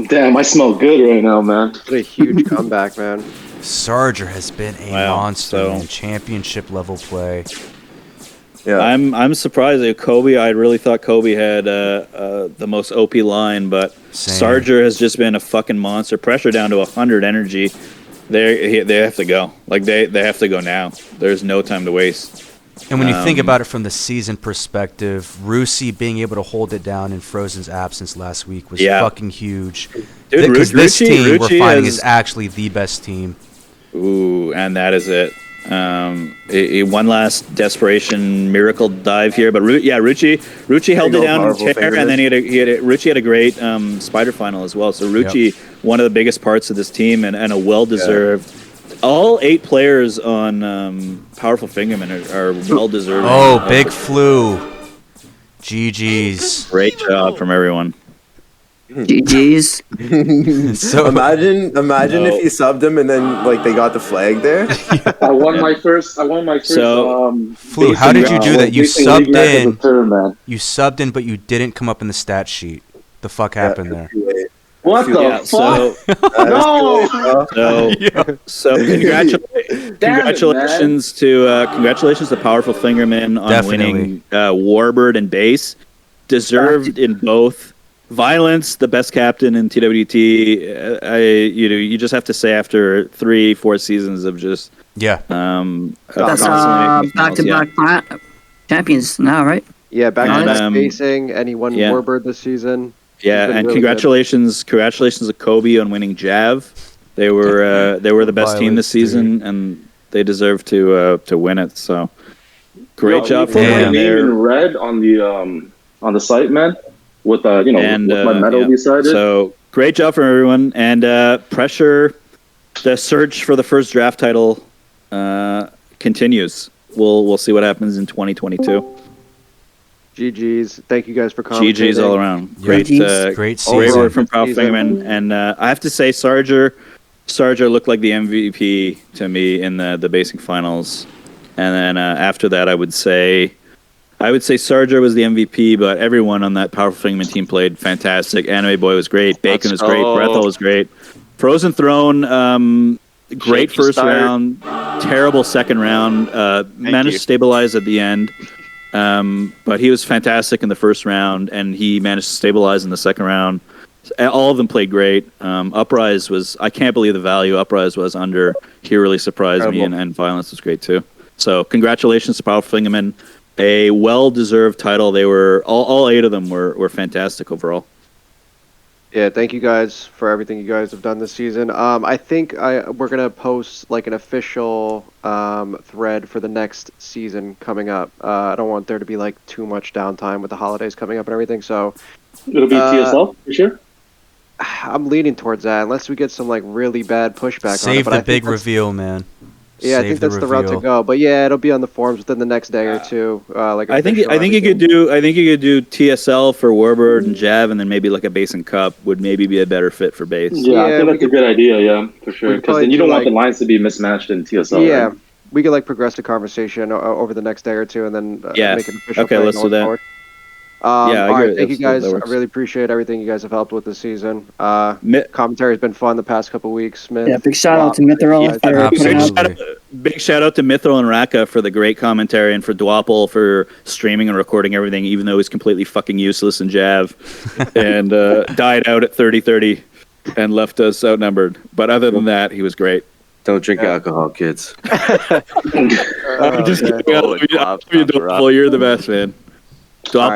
Damn, I smell good right now, man.
What a huge comeback, man.
Sarger has been a monster in championship level play.
Yeah,
I'm surprised at Kobe. I really thought Kobe had the most OP line, but Sarger has just been a fucking monster. Pressure down to 100 energy. They have to go. Like they have to go now. There's no time to waste.
And when you think about it from the season perspective, Rusi being able to hold it down in Frozen's absence last week was fucking huge.
Dude,
because this team we're finding
is
is actually the best team.
Ooh, and that is it. One last desperation miracle dive here, but Rucci held it down in tear, and then Rucci had a great spider final as well. So Rucci, one of the biggest parts of this team, and a well-deserved. All 8 players on Powerful Fingerman are well-deserved.
Oh, big flu. GG's.
Great job from everyone.
GG's.
So imagine if you subbed him and then like they got the flag there.
I won my first.
So, Flu, how did you do that? You subbed in. You subbed in, but you didn't come up in the stat sheet. The fuck happened there?
What the fuck?
So congratulations to Powerful Fingerman on winning Warbird and Base. Deserved in both. Violence, the best captain in TWDT. You just have to say after 3-4 seasons of just
that's back-to-back champions now, right?
Yeah, back-to-back spacing, and he won Warbird this season.
Yeah, and really congratulations to Kobe on winning Jav. They were the best team this season, and they deserve to win it. So great job for
them. My name in red on the site, man. With with my medal beside it.
So great job from everyone, and pressure. The search for the first draft title continues. We'll see what happens in 2022.
GG's. Thank you guys for commenting.
GG's all around. Great season.
Great
word from Prof. Fingerman. And I have to say, Sarger looked like the MVP to me in the basic finals. And then after that, I would say Sarger was the MVP, but everyone on that Powerful Fingerman team played fantastic. Anime Boy was great. Bacon was great. Brethel was great. Frozen Throne, great first round. Terrible second round. Managed to stabilize at the end. But he was fantastic in the first round, and he managed to stabilize in the second round. All of them played great. Uprise was, I can't believe the value Uprise was under. He really surprised me, and Violence was great too. So congratulations to Powerful Fingerman. A well-deserved title. They were all 8 of them were fantastic overall.
Yeah, thank you guys for everything you guys have done this season. I think we're gonna post like an official thread for the next season coming up. I don't want there to be like too much downtime with the holidays coming up and everything. So
it'll be TSL for sure.
I'm leaning towards that unless we get some like really bad pushback.
Save
on it,
the big reveal, man.
Yeah, I think that's the route to go. But yeah, it'll be on the forums within the next day or two.
I think you could do TSL for Warbird and Jav, and then maybe like a base and cup would maybe be a better fit for base.
Yeah, I think that's a good idea. Yeah, for sure. Because then you don't want the lines to be mismatched in TSL.
Yeah,
right?
we could like progress the conversation over the next day or two, and then make an official.
Okay, let's do that.
Forward. All right, thank you guys. I really appreciate everything you guys have helped with this season. Commentary has been fun the past couple weeks. Smith.
Yeah, big shout out to Mithril.
Big shout out to Mithril and Raka for the great commentary, and for Dwapple for streaming and recording everything, even though he's completely fucking useless in Jav, and died out at 30-30 and left us outnumbered. But other than that, he was great.
Don't drink alcohol, kids.
I'm just kidding. You're the best, man. Dwapple